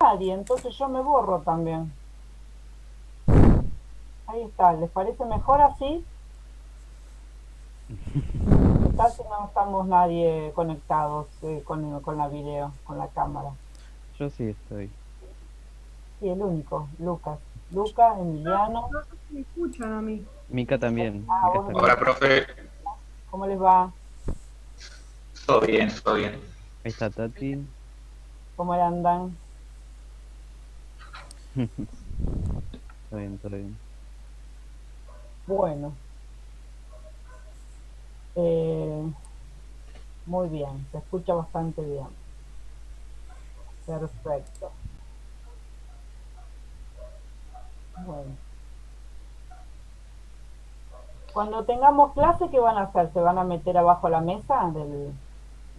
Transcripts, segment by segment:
nadie, entonces yo me borro también. Ahí está, ¿les parece mejor así? ¿Qué tal si no estamos nadie conectados con la video, con la cámara? Yo sí estoy. Sí, el único, Lucas. Luca, Emiliano. No sé si me escuchan a mí. Mica también. Ah, Mica vos está me acá. Hola, profe. ¿Cómo les va? Todo bien, todo bien. Ahí está Tati. ¿Cómo andan? Todo bien, todo bien. Bueno, eh, muy bien, se escucha bastante bien. Perfecto. Bueno, cuando tengamos clase, ¿qué van a hacer? ¿Se van a meter abajo la mesa de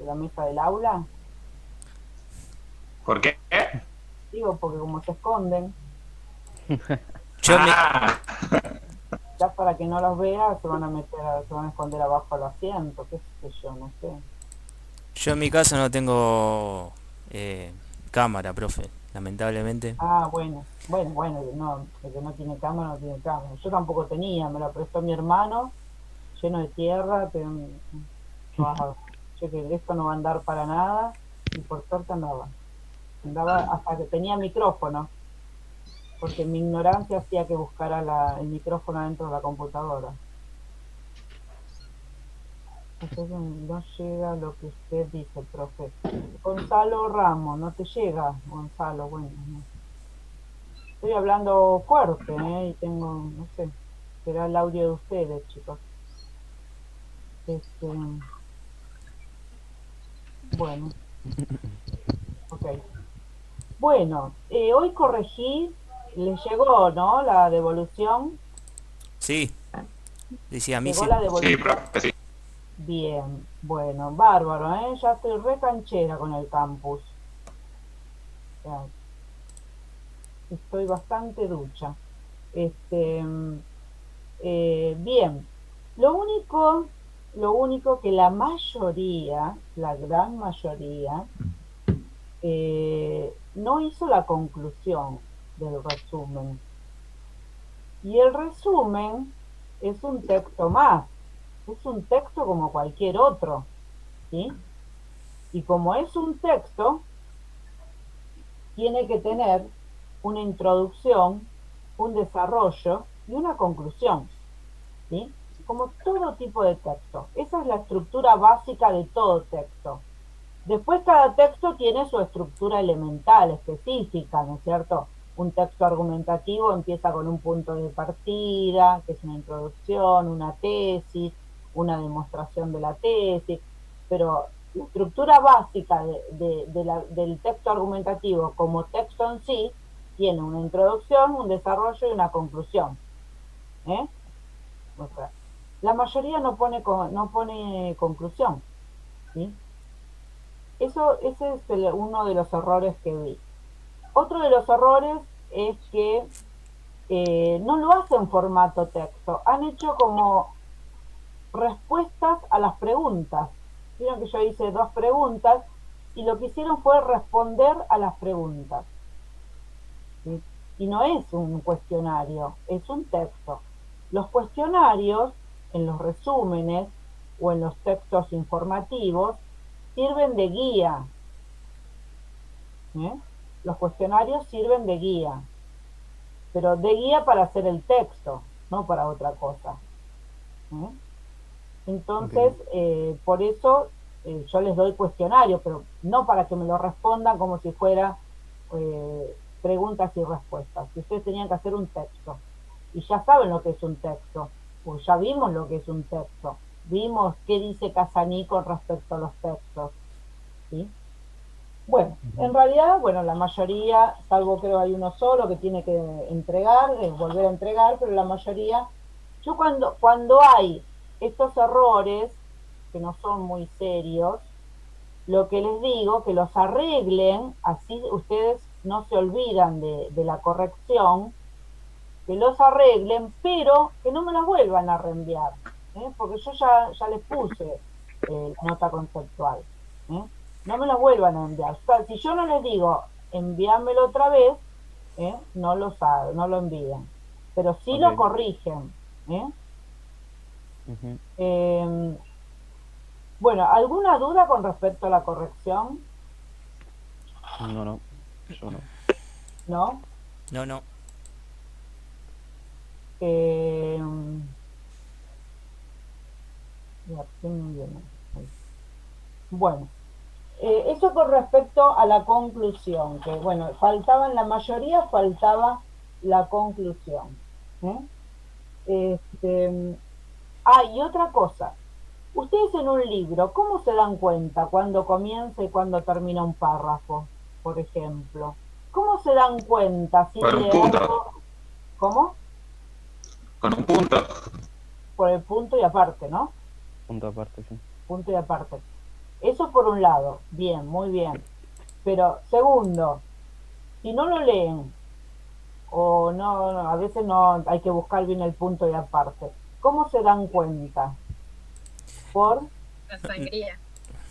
la mesa del aula? ¿Por qué? Digo, porque como se esconden, Yo en mi, Ah, ya para que no los vea, se van a esconder abajo del asiento, qué sé yo, no sé. yo en mi caso no tengo cámara, profe, lamentablemente. Ah, bueno, no, el que no tiene cámara no tiene cámara. Yo tampoco tenía, me la prestó mi hermano, lleno de tierra, vas a ver, yo que esto no va a andar para nada, y por suerte andaba hasta que tenía micrófono, porque mi ignorancia hacía que buscara el micrófono dentro de la computadora. Entonces no llega lo que usted dice, profe. Gonzalo Ramos, no te llega, Gonzalo, bueno, no. Estoy hablando fuerte, ¿eh? Y tengo, no sé, será el audio de ustedes, chicos. Este, bueno, ok. Bueno, hoy corregí, les llegó, ¿no? La devolución. Sí, decía a mí ¿Llegó sí. la sí, devolución? profe, sí. Bien, bueno, bárbaro, ¿eh? Ya estoy re canchera con el campus. O sea, estoy bastante ducha. Este, bien, lo único, lo único que la mayoría, la gran mayoría, no hizo la conclusión del resumen. Y el resumen es un texto más, es un texto como cualquier otro, ¿sí? Y como es un texto, tiene que tener una introducción, un desarrollo y una conclusión, ¿sí? Como todo tipo de texto. Esa es la estructura básica de todo texto. Después cada texto tiene su estructura elemental, específica, ¿no es cierto? Un texto argumentativo empieza con un punto de partida, que es una introducción, una tesis, una demostración de la tesis, pero la estructura básica del texto argumentativo como texto en sí tiene una introducción, un desarrollo y una conclusión. ¿Eh? O sea, la mayoría no pone conclusión, ¿sí? Ese es uno de los errores que vi. Otro de los errores es que no lo hacen en formato texto, han hecho como respuestas a las preguntas. Vieron que yo hice dos preguntas y lo que hicieron fue responder a las preguntas. ¿Sí? Y no es un cuestionario, es un texto. Los cuestionarios, en los resúmenes o en los textos informativos, sirven de guía. ¿Eh? Los cuestionarios sirven de guía, pero de guía para hacer el texto, no para otra cosa. ¿Eh? Ok. Entonces, por eso yo les doy cuestionario, pero no para que me lo respondan como si fuera preguntas y respuestas. Si ustedes tenían que hacer un texto, y ya saben lo que es un texto, pues ya vimos lo que es un texto, vimos qué dice Casaní con respecto a los textos, ¿sí? Bueno, Ujú. en realidad, bueno, la mayoría, salvo creo hay uno solo que tiene que entregar, volver a entregar, pero la mayoría, yo cuando hay estos errores, que no son muy serios, lo que les digo, que los arreglen, así ustedes no se olvidan de la corrección, que los arreglen, pero que no me los vuelvan a reenviar, porque yo ya les puse la nota conceptual. ¿Eh? No me los vuelvan a enviar. O sea, si yo no les digo, envíamelo otra vez, no no lo envían, pero sí lo Ok. corrigen. ¿Eh? Ujú. Eh, bueno, ¿alguna duda con respecto a la corrección? No, no, yo no. ¿No? No, no. Eh, ya, ¿qué me viene? Ahí. Bueno, eso con respecto a la conclusión, que bueno, faltaba en la mayoría, faltaba la conclusión. ¿Eh? Este, y otra cosa, ustedes en un libro, ¿cómo se dan cuenta cuando comienza y cuando termina un párrafo, por ejemplo? ¿Cómo se dan cuenta si Con un punto. leerlo? ¿Cómo? Con un punto. Por el punto y aparte, ¿no? Punto aparte, sí. Punto y aparte. Eso por un lado, bien, muy bien. Pero segundo, si no lo leen, o a veces no hay que buscar bien el punto y aparte, ¿cómo se dan cuenta? Por La sangría.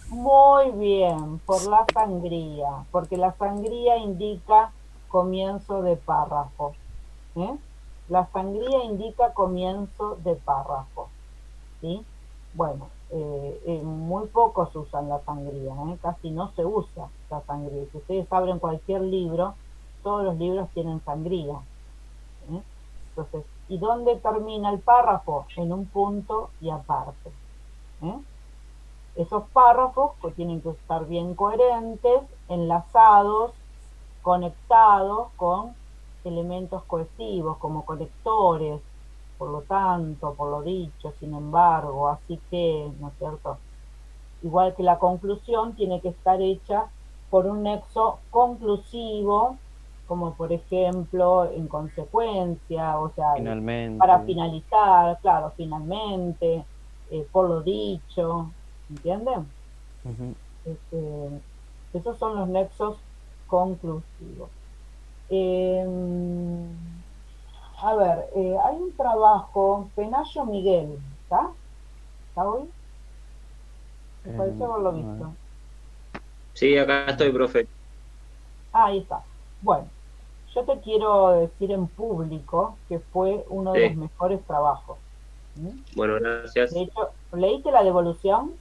Muy bien, por la sangría, porque la sangría indica comienzo de párrafo. ¿Eh? La sangría indica comienzo de párrafo. ¿Sí? Bueno, muy pocos usan la sangría, casi no se usa la sangría. Si ustedes abren cualquier libro, todos los libros tienen sangría. ¿Eh? Entonces, ¿y dónde termina el párrafo? En un punto y aparte. ¿Eh? Esos párrafos tienen que estar bien coherentes, enlazados, conectados con elementos cohesivos como conectores, por lo tanto, por lo dicho, sin embargo, así que, ¿no es cierto? Igual que la conclusión tiene que estar hecha por un nexo conclusivo, como por ejemplo en consecuencia, o sea, para Finalmente. finalizar, claro, finalmente, por lo dicho, ¿entienden? Ujú. Este, esos son los nexos conclusivos. Eh, a ver, hay un trabajo, Penayo Miguel, ¿está? ¿Está hoy? Me pareció haberlo A ver. visto. Sí, acá estoy, profe. Ahí está. Bueno, yo te quiero decir en público que fue uno de los Sí. mejores trabajos. ¿Mm? Bueno, De gracias. hecho, ¿leíste la devolución?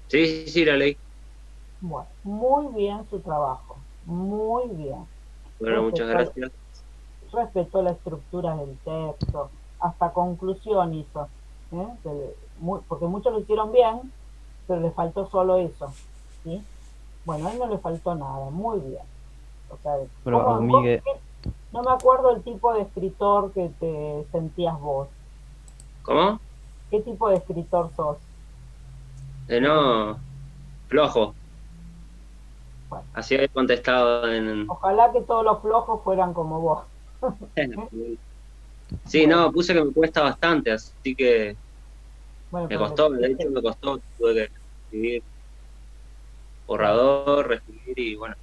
Sí, sí, sí, la ley. Bueno, muy bien su trabajo, muy bien. Bueno, muchas Respetó, gracias. respetó la estructura del texto, hasta conclusión hizo, porque muchos lo hicieron bien, pero le faltó solo eso, ¿sí? Bueno, a él no le faltó nada, muy bien. O sea, Pero, Miguel, no me acuerdo el tipo de escritor que te sentías vos. ¿Cómo? ¿Qué tipo de escritor sos? No, flojo. Bueno, Así he contestado en... ojalá que todos los flojos fueran como vos. Sí, Bueno, no, puse que me cuesta bastante, así que bueno, me pero le costó, de hecho pusiste, me costó, tuve que escribir claro. borrador, reescribir y bueno,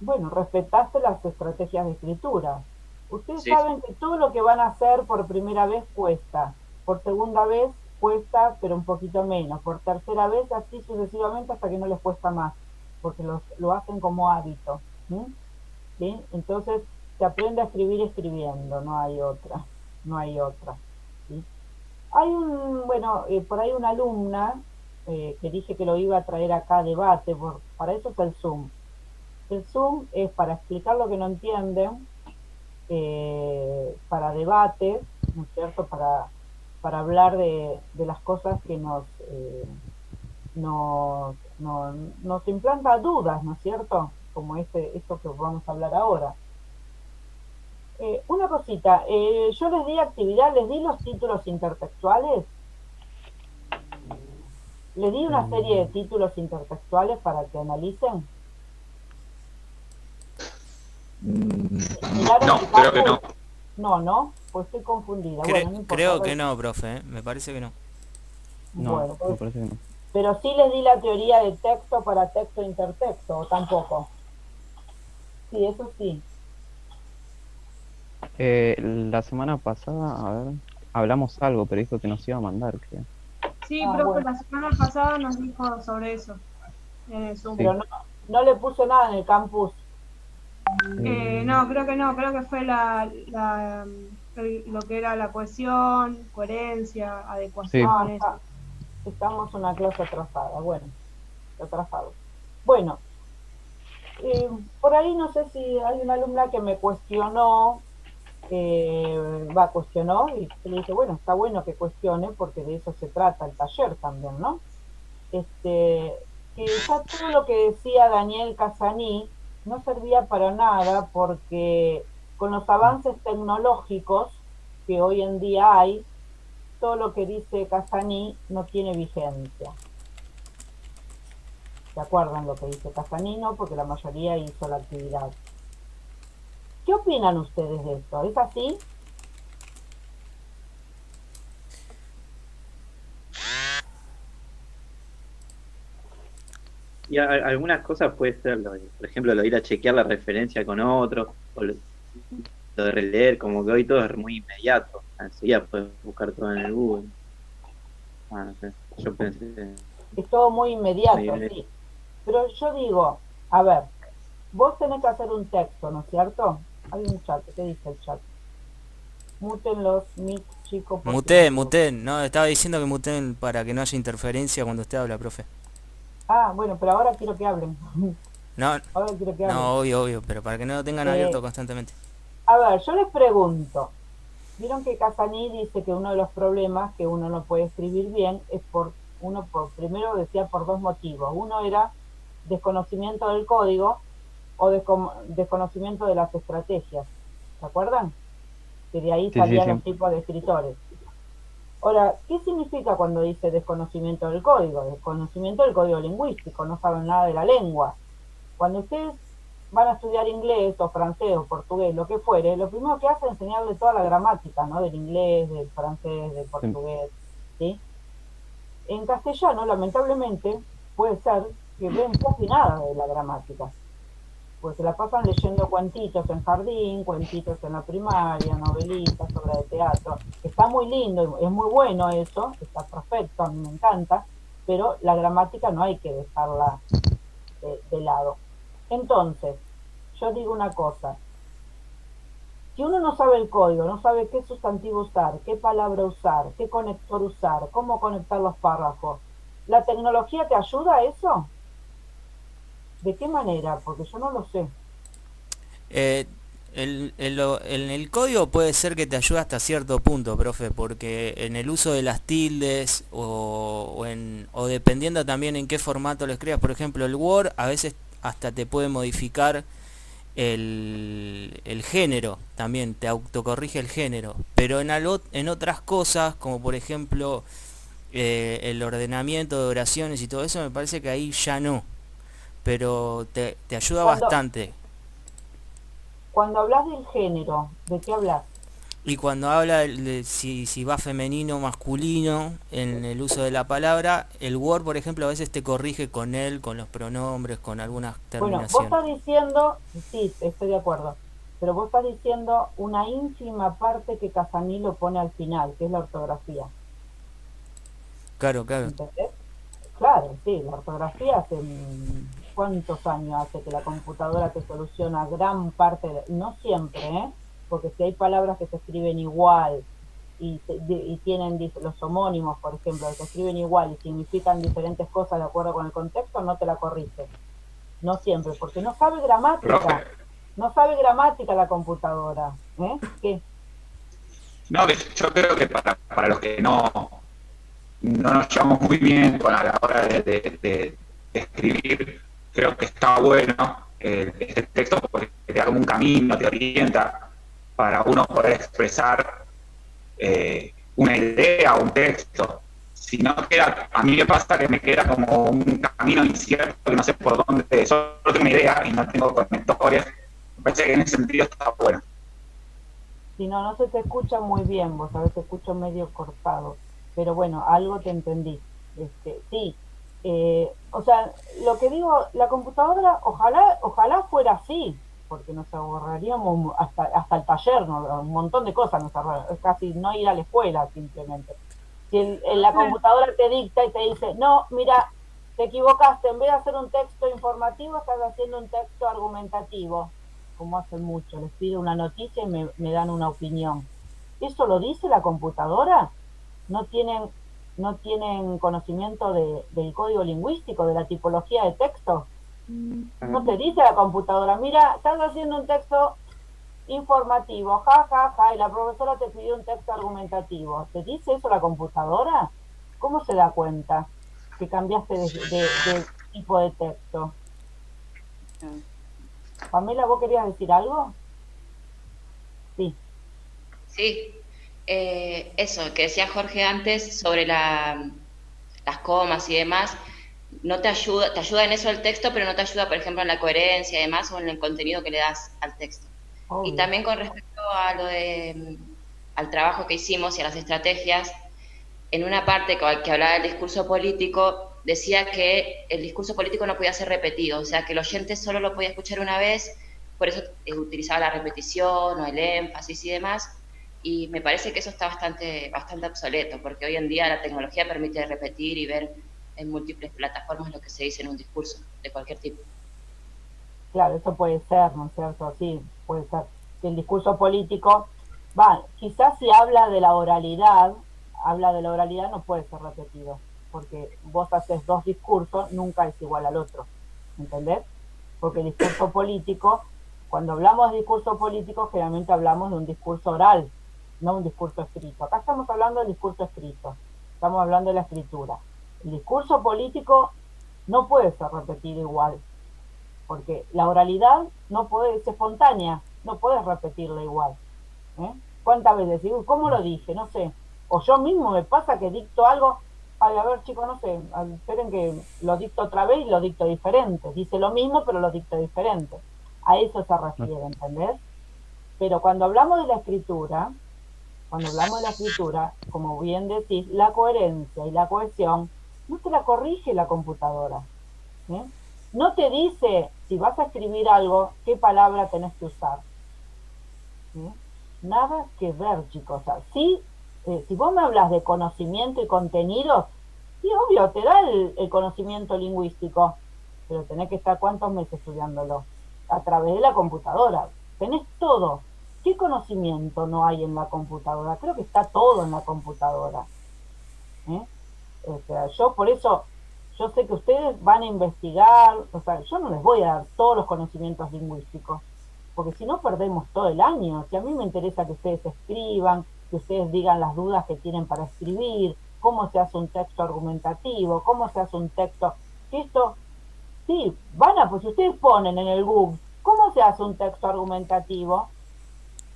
Bueno, respetaste las estrategias de escritura. Ustedes sí, sí, saben que todo lo que van a hacer por primera vez cuesta, por segunda vez cuesta, pero un poquito menos, por tercera vez así sucesivamente hasta que no les cuesta más, porque lo hacen como hábito. ¿Sí? Entonces se aprende a escribir escribiendo, no hay otra, no hay otra. ¿Sí? Hay bueno, por ahí una alumna que dije que lo iba a traer acá a debate, para eso es el Zoom. El Zoom es para explicar lo que no entienden, para debates, ¿no es cierto? Para hablar de las cosas que nos implanta dudas, ¿no es cierto? Como esto que vamos a hablar ahora. Una cosita, yo les di actividad, les di los títulos intertextuales, les di una serie de títulos intertextuales para que analicen. ¿Miraron no, el creo que campus? no. No, pues estoy confundida. Bueno, no importa. Creo que no, profe, me parece que no. no, Bueno, me pues, parece que no. pero sí les di la teoría de texto para texto e intertexto, ¿o tampoco? Sí, eso sí. La semana pasada, a ver, hablamos algo, pero dijo que nos iba a mandar, creo. Sí, Ah, profe, bueno, la semana pasada nos dijo sobre eso en el Zoom. Sí. pero no le puse nada en el campus. No, creo que no, creo que fue lo que era la cohesión, coherencia, Sí. adecuación, eso. Estamos una clase atrasada, bueno, atrasado. Bueno, por ahí no sé si hay una alumna que me cuestionó, cuestionó y le dije, bueno, está bueno que cuestione porque de eso se trata el taller también, ¿no? Que ya todo lo que decía Daniel Casaní no servía para nada porque con los avances tecnológicos que hoy en día hay, todo lo que dice Casaní no tiene vigencia. ¿Se acuerdan lo que dice Casaní? No, porque la mayoría hizo la actividad. ¿Qué opinan ustedes de esto? ¿Es así? Y algunas cosas puede ser, por ejemplo, lo de ir a chequear la referencia con otro, o lo de releer, como que hoy todo es muy inmediato. Enseguida puedes buscar todo en el Google. No sé, yo pensé. Es todo muy inmediato, Muy sí. Pero yo digo, a ver, vos tenés que hacer un texto, ¿no es cierto? Hay un chat, ¿qué dice el chat? Muten los mic, chicos. Muten. No, estaba diciendo que muten para que no haya interferencia cuando usted habla, profe. Ah, bueno, pero ahora quiero que hablen. No, Ahora quiero que hablen. no, obvio, pero para que no lo tengan abierto constantemente. A ver, yo les pregunto. Vieron que Casaní dice que uno de los problemas que uno no puede escribir bien es primero decía por dos motivos. Uno era desconocimiento del código o desconocimiento de las estrategias. ¿Se acuerdan? Que de ahí Sí, salían sí. los tipos de escritores. Ahora, ¿qué significa cuando dice desconocimiento del código? Desconocimiento del código lingüístico, no saben nada de la lengua. Cuando ustedes van a estudiar inglés o francés o portugués, lo que fuere, lo primero que hacen es enseñarle toda la gramática, ¿no? Del inglés, del francés, del portugués, ¿sí? En castellano, lamentablemente, puede ser que ven casi nada de la gramática, pues se la pasan leyendo cuentitos en jardín, cuentitos en la primaria, novelitas, obras de teatro. Está muy lindo, es muy bueno eso, está perfecto, a mí me encanta, pero la gramática no hay que dejarla de lado. Entonces, yo digo una cosa, si uno no sabe el código, no sabe qué sustantivo usar, qué palabra usar, qué conector usar, cómo conectar los párrafos, ¿la tecnología te ayuda a eso? ¿De qué manera? Porque yo no lo sé. En el código puede ser que te ayude hasta cierto punto, profe, porque en el uso de las tildes o dependiendo también en qué formato lo escribas, por ejemplo el Word a veces hasta te puede modificar el género, también te autocorrige el género, pero en otras cosas, como por ejemplo el ordenamiento de oraciones y todo eso, me parece que ahí ya no, pero te ayuda bastante. Cuando hablas del género, ¿de qué hablas? Y cuando habla de si va femenino o masculino en el uso de la palabra, el Word, por ejemplo, a veces te corrige con él, con los pronombres, con algunas Bueno, vos terminaciones. estás diciendo, sí, estoy de acuerdo, pero vos estás diciendo una ínfima parte que Casaní lo pone al final, que es la ortografía. Claro. ¿Entendés? Claro, sí, la ortografía hace cuántos años hace que la computadora te soluciona gran parte, no siempre, porque si hay palabras que se escriben igual y tienen los homónimos, por ejemplo, que se escriben igual y significan diferentes cosas de acuerdo con el contexto, no te la corrige. No siempre, porque no sabe gramática. Profe. No sabe gramática la computadora. ¿Qué? No, yo creo que para los que no nos llevamos muy bien a la hora de escribir, creo que está bueno este texto porque te da como un camino, te orienta para uno poder expresar una idea o un texto. Si no queda, a mí me pasa que me queda como un camino incierto que no sé por dónde, solo tengo una idea y no tengo conectores. Me parece que en ese sentido está bueno. Si no, no se te escucha muy bien, vos a veces escucho medio cortado, pero bueno, algo te entendí. Sí, o sea, lo que digo, la computadora, ojalá fuera así, porque nos ahorraríamos hasta el taller, ¿no? Un montón de cosas nos ahorraríamos, es casi no ir a la escuela simplemente. Si la computadora te dicta y te dice, no, mira, te equivocaste, en vez de hacer un texto informativo, estás haciendo un texto argumentativo. como hacen mucho, les pido una noticia y me dan una opinión. ¿Eso lo dice la computadora? ¿No tienen conocimiento del código lingüístico, de la tipología de texto? No te dice la computadora, mira, estás haciendo un texto informativo, ja, ja, ja, y la profesora te pidió un texto argumentativo. ¿Te dice eso la computadora? ¿Cómo se da cuenta que cambiaste de tipo de texto? Pamela, ¿vos querías decir algo? Sí. Sí, eso que decía Jorge antes sobre las comas y demás, no te ayuda en eso el texto, pero no te ayuda, por ejemplo, en la coherencia y demás, o en el contenido que le das al texto. Obvio. Y también con respecto a lo de al trabajo que hicimos y a las estrategias, en una parte que hablaba del discurso político, decía que el discurso político no podía ser repetido, o sea, que el oyente solo lo podía escuchar una vez, por eso utilizaba la repetición o el énfasis y demás, y me parece que eso está bastante obsoleto, porque hoy en día la tecnología permite repetir y ver en múltiples plataformas lo que se dice en un discurso de cualquier tipo. Claro, eso puede ser, ¿no es cierto? Sí, puede ser. Que el discurso político, quizás si habla de la oralidad no puede ser repetido, porque vos haces dos discursos, nunca es igual al otro, ¿entendés? Porque el discurso político, cuando hablamos de discurso político, generalmente hablamos de un discurso oral, no un discurso escrito. Acá estamos hablando del discurso escrito, estamos hablando de la escritura. El discurso político no puede ser repetido igual, porque la oralidad no puede ser espontánea, no puedes repetirla igual. ¿Cuántas veces digo, cómo lo dije? No sé. O yo mismo me pasa que dicto algo, ay, a ver chicos, no sé, esperen que lo dicto otra vez y lo dicto diferente. Dice lo mismo, pero lo dicto diferente. A eso se refiere, ¿entendés? Pero cuando hablamos de la escritura, como bien decís, la coherencia y la cohesión no te la corrige la computadora. No te dice, si vas a escribir algo, qué palabra tenés que usar. Nada que ver, chicos. O sea, sí, si vos me hablas de conocimiento y contenidos, sí, obvio, te da el conocimiento lingüístico, pero tenés que estar cuántos meses estudiándolo a través de la computadora. Tenés todo. ¿Qué conocimiento no hay en la computadora? Creo que está todo en la computadora. O sea, yo por eso, yo sé que ustedes van a investigar, o sea, yo no les voy a dar todos los conocimientos lingüísticos, porque si no perdemos todo el año. Si a mí me interesa que ustedes escriban, que ustedes digan las dudas que tienen para escribir, cómo se hace un texto argumentativo, cómo se hace un texto, que esto, sí, pues si ustedes ponen en el Google, ¿cómo se hace un texto argumentativo?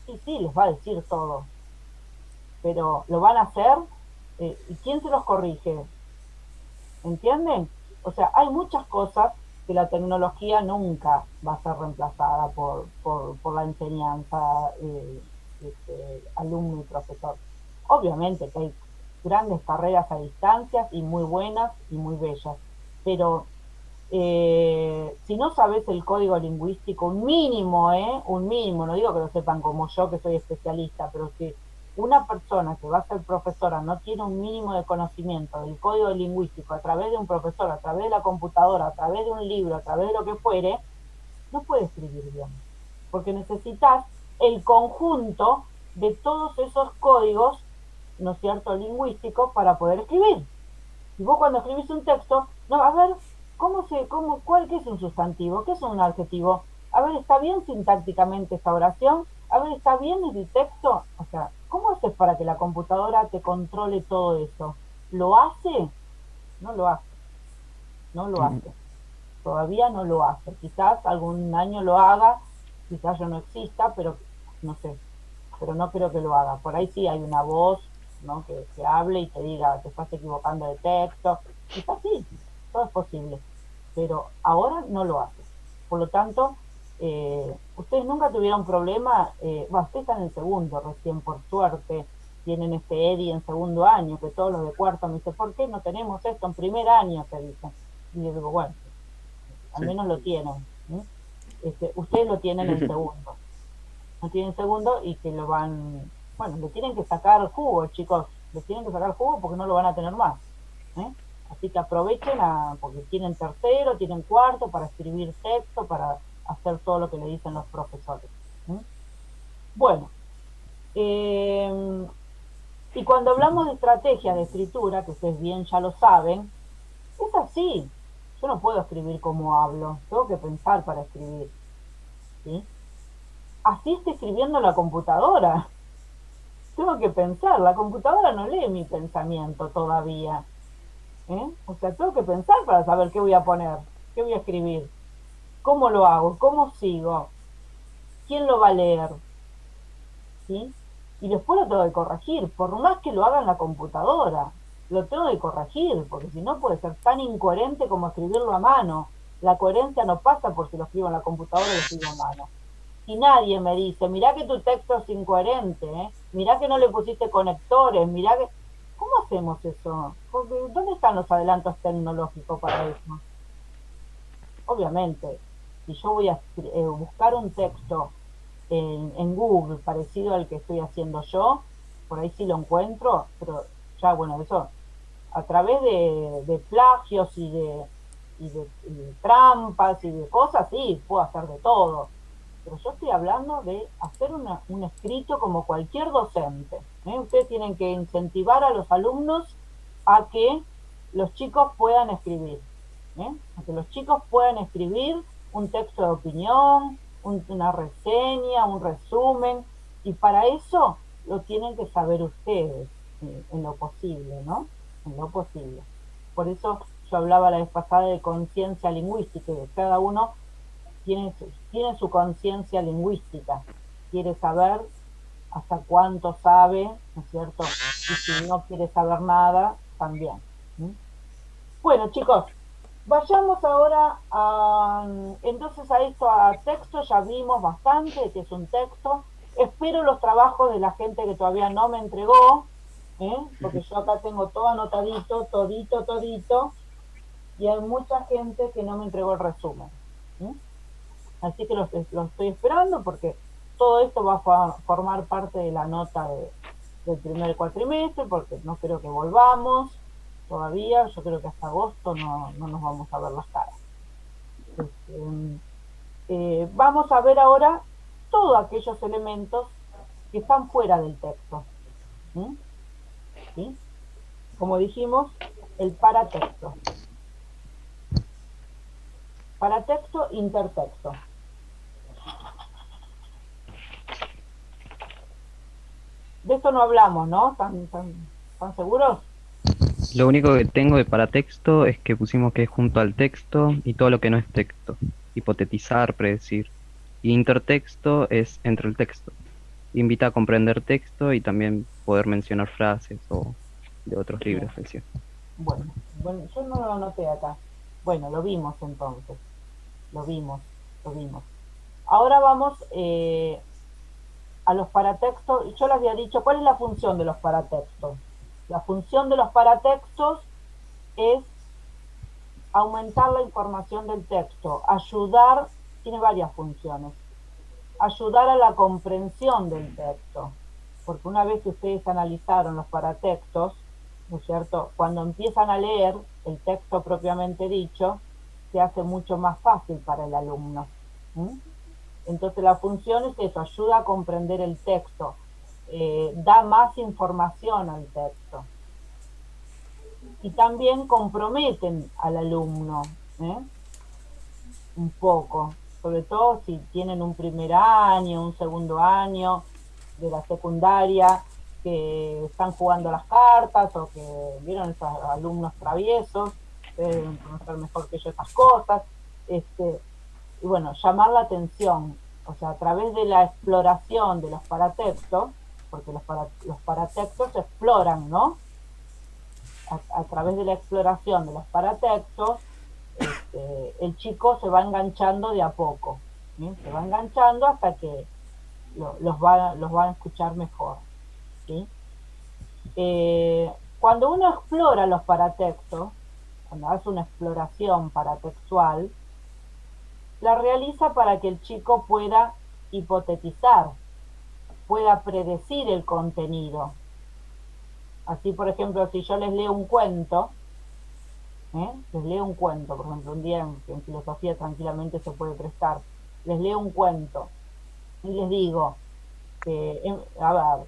Y sí, les va a decir todo, pero lo van a hacer, ¿y quién se los corrige? ¿Entienden? O sea, hay muchas cosas que la tecnología nunca va a ser reemplazada por la enseñanza alumno y profesor. Obviamente que hay grandes carreras a distancias y muy buenas y muy bellas, pero si no sabes el código lingüístico, un mínimo, no digo que lo sepan como yo que soy especialista, pero que una persona que va a ser profesora no tiene un mínimo de conocimiento del código lingüístico a través de un profesor, a través de la computadora, a través de un libro, a través de lo que fuere, no puede escribir bien, porque necesitas el conjunto de todos esos códigos, ¿no es cierto?, lingüísticos para poder escribir. Y vos cuando escribís un texto, no, a ver, ¿qué es un sustantivo? ¿Qué es un adjetivo? A ver, ¿está bien sintácticamente esta oración? A ver, ¿está bien el texto? O sea, ¿cómo haces para que la computadora te controle todo eso? ¿Lo hace? No lo hace. No lo hace. Todavía no lo hace. Quizás algún año lo haga, quizás ya no exista, pero no sé. Pero no creo que lo haga. Por ahí sí hay una voz, ¿no?, que hable y te diga, te estás equivocando de texto. Quizás sí, todo es posible. Pero ahora no lo hace. Por lo tanto, ustedes nunca tuvieron problema, ustedes están en segundo recién, por suerte, tienen este EDI en segundo año, que todos los de cuarto me dicen, ¿por qué no tenemos esto en primer año? Te dicen. Y yo digo, bueno, al menos lo tienen. Ustedes lo tienen en segundo. No tienen segundo y que lo van, bueno, le tienen que sacar jugo, chicos, le tienen que sacar jugo porque no lo van a tener más. Así que aprovechen porque tienen tercero, tienen cuarto para escribir texto, para hacer todo lo que le dicen los profesores. ¿Mm? Bueno, y cuando hablamos de estrategias de escritura, que ustedes bien ya lo saben, es así. Yo no puedo escribir como hablo, tengo que pensar para escribir. ¿Sí? Así está escribiendo la computadora. Tengo que pensar, la computadora no lee mi pensamiento todavía. O sea, tengo que pensar para saber qué voy a poner, qué voy a escribir, cómo lo hago, cómo sigo, quién lo va a leer. ¿Sí? Y después lo tengo que corregir, por más que lo haga en la computadora, lo tengo que corregir, porque si no puede ser tan incoherente como escribirlo a mano. La coherencia no pasa por si lo escribo en la computadora o lo escribo a mano. Y nadie me dice, mirá que tu texto es incoherente, mirá que no le pusiste conectores, mirá que... ¿Cómo hacemos eso? Porque, ¿dónde están los adelantos tecnológicos para eso? Obviamente, si yo voy a buscar un texto en Google parecido al que estoy haciendo yo, por ahí sí lo encuentro, pero ya, bueno, eso a través de plagios y de trampas y de cosas, sí, puedo hacer de todo. Pero yo estoy hablando de hacer un escrito como cualquier docente. Ustedes tienen que incentivar a los alumnos a que los chicos puedan escribir. A que los chicos puedan escribir un texto de opinión, una reseña, un resumen, y para eso lo tienen que saber ustedes, en lo posible, ¿no? En lo posible. Por eso yo hablaba la vez pasada de conciencia lingüística, y de cada uno tiene su conciencia lingüística, quiere saber hasta cuánto sabe, ¿no es cierto? Y si no quiere saber nada, también. Bueno, chicos, vayamos ahora entonces a esto, a texto. Ya vimos bastante que es un texto. Espero los trabajos de la gente que todavía no me entregó, porque yo acá tengo todo anotadito, todito, y hay mucha gente que no me entregó el resumen. Así que los estoy esperando, porque todo esto va a formar parte de la nota del primer cuatrimestre, porque no creo que volvamos todavía. Yo creo que hasta agosto no nos vamos a ver las caras. Vamos a ver ahora todos aquellos elementos que están fuera del texto. ¿Sí? Como dijimos, el paratexto. Paratexto, intertexto. De esto no hablamos, ¿no? ¿Están seguros? Lo único que tengo de paratexto es que pusimos que es junto al texto y todo lo que no es texto. Hipotetizar, predecir. Y intertexto es entre el texto. Invita a comprender texto y también poder mencionar frases o de otros libros, decía. Bueno, yo no lo anoté acá. Bueno, lo vimos entonces. Lo vimos. Ahora vamos a los paratextos. Yo les había dicho, ¿cuál es la función de los paratextos? La función de los paratextos es aumentar la información del texto, ayudar, tiene varias funciones, ayudar a la comprensión del texto, porque una vez que ustedes analizaron los paratextos, ¿no es cierto?, cuando empiezan a leer el texto propiamente dicho, se hace mucho más fácil para el alumno. Entonces la función es eso, ayuda a comprender el texto, da más información al texto. Y también comprometen al alumno, un poco, sobre todo si tienen un primer año, un segundo año de la secundaria, que están jugando las cartas, o que vieron esos alumnos traviesos, deben conocer mejor que yo esas cosas, y bueno, llamar la atención, o sea, a través de la exploración de los paratextos, porque los paratextos se exploran, ¿no? A través de la exploración de los paratextos, el chico se va enganchando de a poco, se va enganchando hasta que los va a escuchar mejor, ¿sí? Cuando uno explora los paratextos, cuando hace una exploración paratextual, la realiza para que el chico pueda hipotetizar, pueda predecir el contenido. Así, por ejemplo, si yo les leo un cuento, por ejemplo, un día en filosofía tranquilamente se puede prestar, les leo un cuento y les digo, a ver,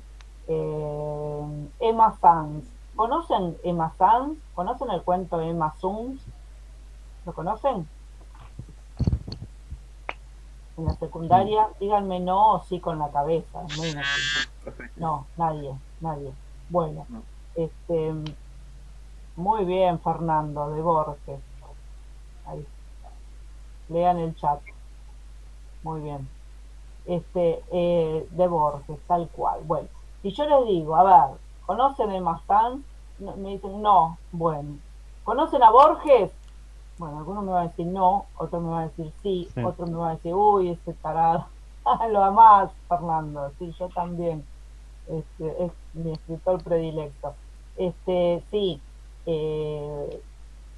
Emma Sanz, ¿conocen Emma Sanz? ¿Conocen el cuento de Emma Sanz? ¿Lo conocen? En la secundaria, díganme no o sí con la cabeza. No, nadie. Bueno, No. Muy bien, Fernando, de Borges. Ahí. Lean el chat. Muy bien. De Borges, tal cual. Bueno, si yo les digo, a ver, ¿conocen Emma Sanz? Me dicen, no. Bueno, ¿conocen a Borges? Bueno, algunos me van a decir no, otros me van a decir sí, Sí. otros me van a decir, uy, ese tarado. Lo amás, Fernando. Sí, yo también. Es mi escritor predilecto. Sí,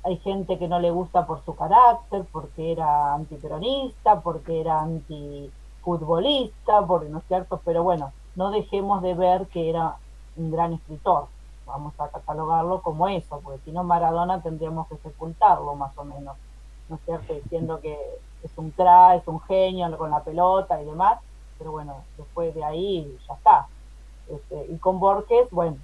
hay gente que no le gusta por su carácter, porque era antiperonista, porque era antifutbolista, porque no es cierto, pero bueno, no dejemos de ver que era un gran escritor. Vamos a catalogarlo como eso, porque si no Maradona tendríamos que sepultarlo más o menos, ¿no es cierto? Diciendo que es un crack, es un genio con la pelota y demás, pero bueno, después de ahí ya está. Y con Borges, bueno,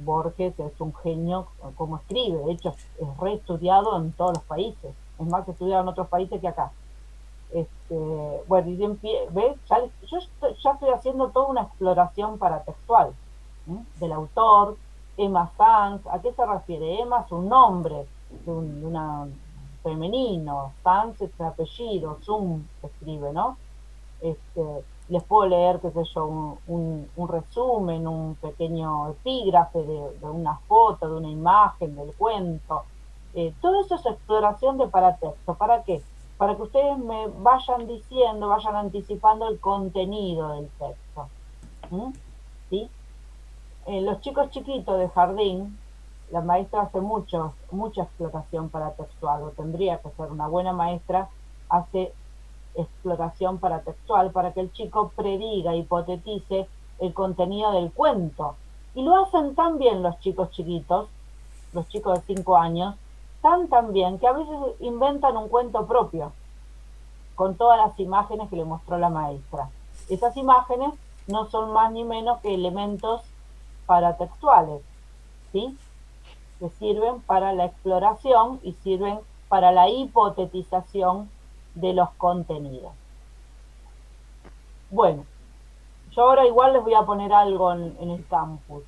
Borges es un genio como escribe, de hecho es reestudiado en todos los países, es más estudiado en otros países que acá. Bueno, y ¿ves? Yo ya estoy haciendo toda una exploración paratextual del autor, Emma Sanz. ¿A qué se refiere? Emma es un nombre de una femenino, Sanz es el apellido, Zum se escribe, ¿no? Les puedo leer, qué sé yo, un resumen, un pequeño epígrafe de una foto, de una imagen, del cuento. Todo eso es exploración de paratexto. ¿Para qué? Para que ustedes me vayan diciendo, vayan anticipando el contenido del texto. ¿Sí? Los chicos chiquitos de jardín, la maestra hace mucha exploración paratextual, o tendría que ser una buena maestra, hace exploración paratextual para que el chico prediga, hipotetice el contenido del cuento. Y lo hacen tan bien los chicos chiquitos, los chicos de 5 años, tan bien que a veces inventan un cuento propio, con todas las imágenes que le mostró la maestra. Esas imágenes no son más ni menos que elementos paratextuales, ¿sí? Que sirven para la exploración y sirven para la hipotetización de los contenidos. Bueno, yo ahora igual les voy a poner algo en el campus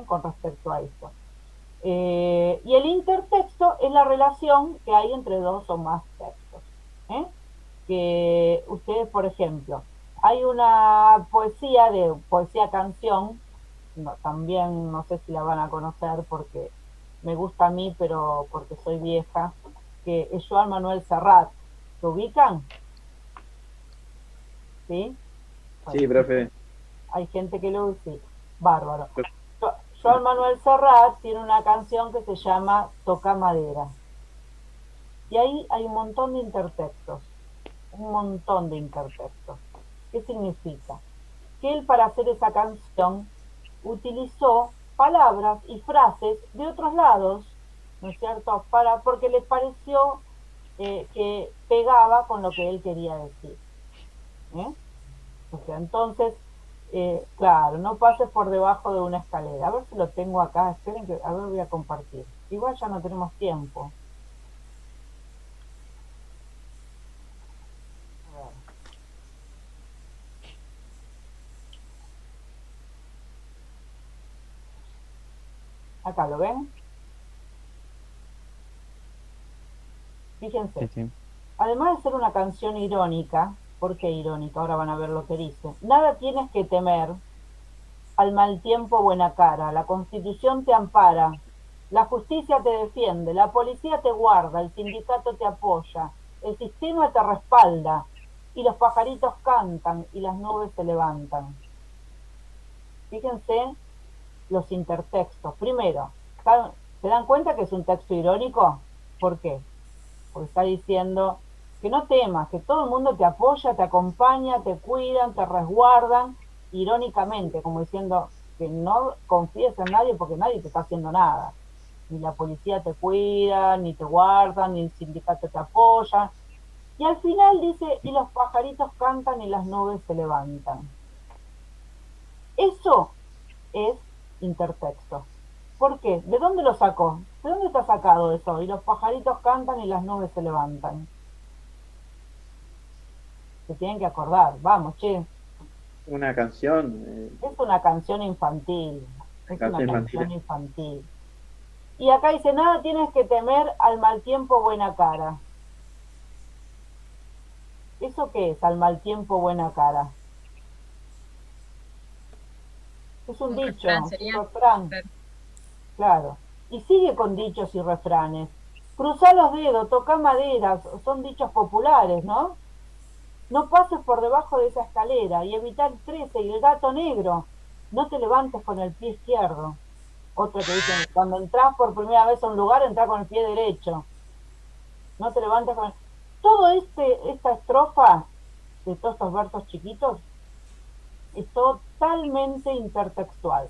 con respecto a esto. Y el intertexto es la relación que hay entre dos o más textos. Que ustedes, por ejemplo, hay una poesía canción, también no sé si la van a conocer porque me gusta a mí, pero porque soy vieja, que es Joan Manuel Serrat. ¿Se ubican? ¿Sí? Sí, profe. Hay gente que lo usa. Bárbaro. Joan Manuel Serrat tiene una canción que se llama Toca Madera. Y ahí hay un montón de intertextos. Un montón de intertextos. ¿Qué significa? Que él, para hacer esa canción, utilizó palabras y frases de otros lados, ¿no es cierto? Porque les pareció que pegaba con lo que él quería decir. O sea, entonces, claro, no pases por debajo de una escalera. A ver si lo tengo acá, esperen que, a ver, voy a compartir. Igual ya no tenemos tiempo. A ver. Acá, ¿lo ven? Fíjense. Sí, sí. Además de ser una canción irónica, ¿por qué irónica? Ahora van a ver lo que dice. Nada tienes que temer, al mal tiempo buena cara, la Constitución te ampara, la justicia te defiende, la policía te guarda, el sindicato te apoya, el sistema te respalda, y los pajaritos cantan y las nubes se levantan. Fíjense los intertextos. Primero, ¿se dan cuenta que es un texto irónico? ¿Por qué? Porque está diciendo que no temas, que todo el mundo te apoya, te acompaña, te cuidan, te resguardan, irónicamente, como diciendo que no confíes en nadie porque nadie te está haciendo nada. Ni la policía te cuida, ni te guardan, ni el sindicato te apoya. Y al final dice, y los pajaritos cantan y las nubes se levantan. Eso es intertexto. ¿Por qué? ¿De dónde lo sacó? ¿De dónde está sacado eso? Y los pajaritos cantan y las nubes se levantan. Se tienen que acordar, vamos, che. Una canción, Es una canción infantil. Es una canción infantil. canción infantil. Y acá dice, nada tienes que temer al mal tiempo, buena cara. ¿Eso qué es, al mal tiempo, buena cara? Es un dicho, refrán un sería. refrán. Claro. Y sigue con dichos y refranes. Cruzá los dedos, toca madera, son dichos populares, ¿no? No pases por debajo de esa escalera y evita el 13 y el gato negro. No te levantes con el pie izquierdo. Otro que dice, cuando entras por primera vez a un lugar, entra con el pie derecho. No te levantes con el... Todo esta estrofa de todos estos versos chiquitos es totalmente intertextual.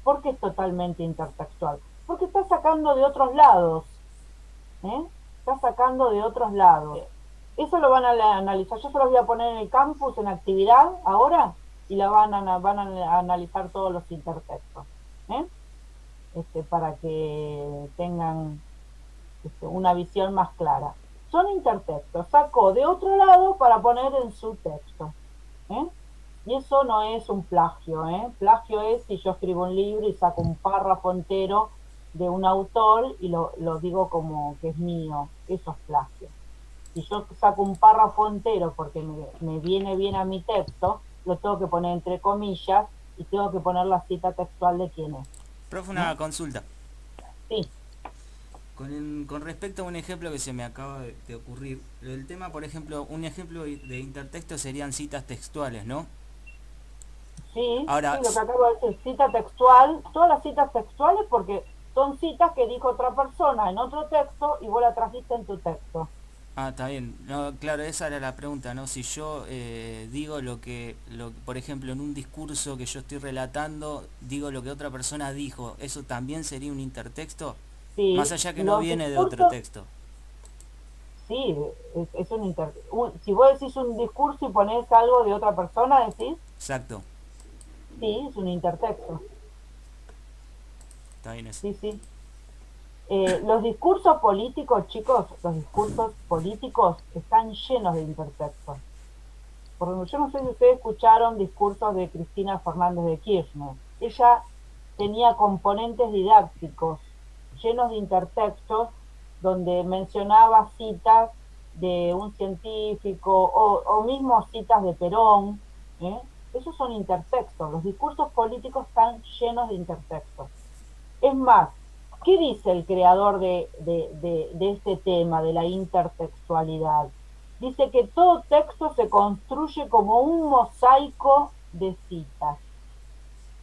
¿Por qué es totalmente intertextual? Porque está sacando de otros lados. Está sacando de otros lados. Eso lo van a analizar. Yo se los voy a poner en el campus, en actividad, ahora, y van a analizar todos los intertextos. Para que tengan una visión más clara. Son intertextos. Sacó de otro lado para poner en su texto. Y eso no es un plagio. Plagio es si yo escribo un libro y saco un párrafo entero de un autor y lo digo como que es mío. Eso es plagio. Si yo saco un párrafo entero porque me viene bien a mi texto, lo tengo que poner entre comillas y tengo que poner la cita textual de quién es. Profe, una consulta. Sí. Con respecto a un ejemplo que se me acaba de ocurrir, el tema, por ejemplo, un ejemplo de intertexto serían citas textuales, ¿no? Sí, ahora, sí, lo que acabo de decir, cita textual, todas las citas textuales porque son citas que dijo otra persona en otro texto y vos la trajiste en tu texto. Ah, está bien. No, claro, esa era la pregunta, ¿no? Si yo digo por ejemplo, en un discurso que yo estoy relatando, digo lo que otra persona dijo, ¿eso también sería un intertexto? Sí, más allá que no viene de otro texto. Sí, es un si vos decís un discurso y ponés algo de otra persona, decís. Exacto. Sí, es un intertexto. Está bien eso. Sí, sí. Los discursos políticos, chicos, los discursos políticos están llenos de intertextos. Porque yo no sé si ustedes escucharon discursos de Cristina Fernández de Kirchner. Ella tenía componentes didácticos llenos de intertextos donde mencionaba citas de un científico o mismo citas de Perón. Esos son intertextos. Los discursos políticos están llenos de intertextos. Es más, ¿qué dice el creador de este tema, de la intertextualidad? Dice que todo texto se construye como un mosaico de citas.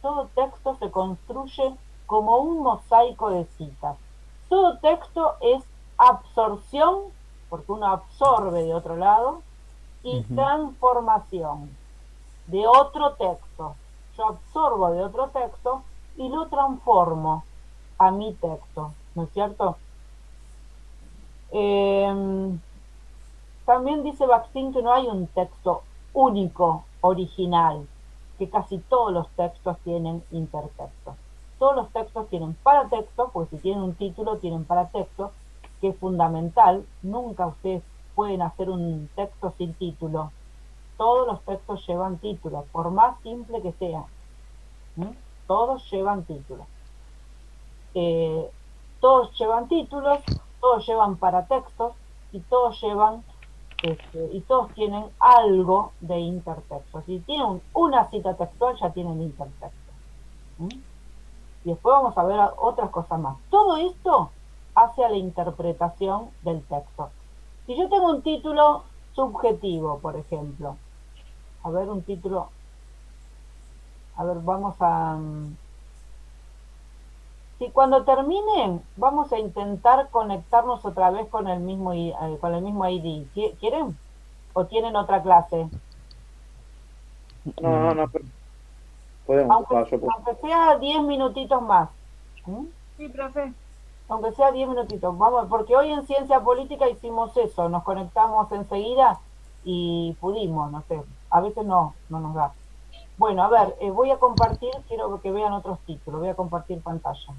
Todo texto se construye como un mosaico de citas. Todo texto es absorción, porque uno absorbe de otro lado, y transformación de otro texto. Yo absorbo de otro texto y lo transformo a mi texto, ¿no es cierto? También dice Bakhtin que no hay un texto único, original, que casi todos los textos tienen intertextos. Todos los textos tienen paratexto, porque si tienen un título tienen paratexto, que es fundamental. Nunca ustedes pueden hacer un texto sin título. Todos los textos llevan título, por más simple que sea. Todos llevan título. Todos llevan títulos, todos llevan paratextos y todos llevan y todos tienen algo de intertexto. Si tienen una cita textual ya tienen intertexto. Y después vamos a ver otras cosas más. Todo esto hace a la interpretación del texto. Si yo tengo un título subjetivo, por ejemplo, a ver, un título, a ver, vamos a... Si cuando termine, vamos a intentar conectarnos otra vez con el mismo ID. ¿Quieren? ¿O tienen otra clase? No, podemos. Aunque sea 10 minutitos más. Sí, profe. Aunque sea 10 minutitos, vamos, porque hoy en Ciencia Política hicimos eso, nos conectamos enseguida y pudimos, no sé, a veces no nos da. Bueno, a ver, voy a compartir, quiero que vean otros títulos, voy a compartir pantalla.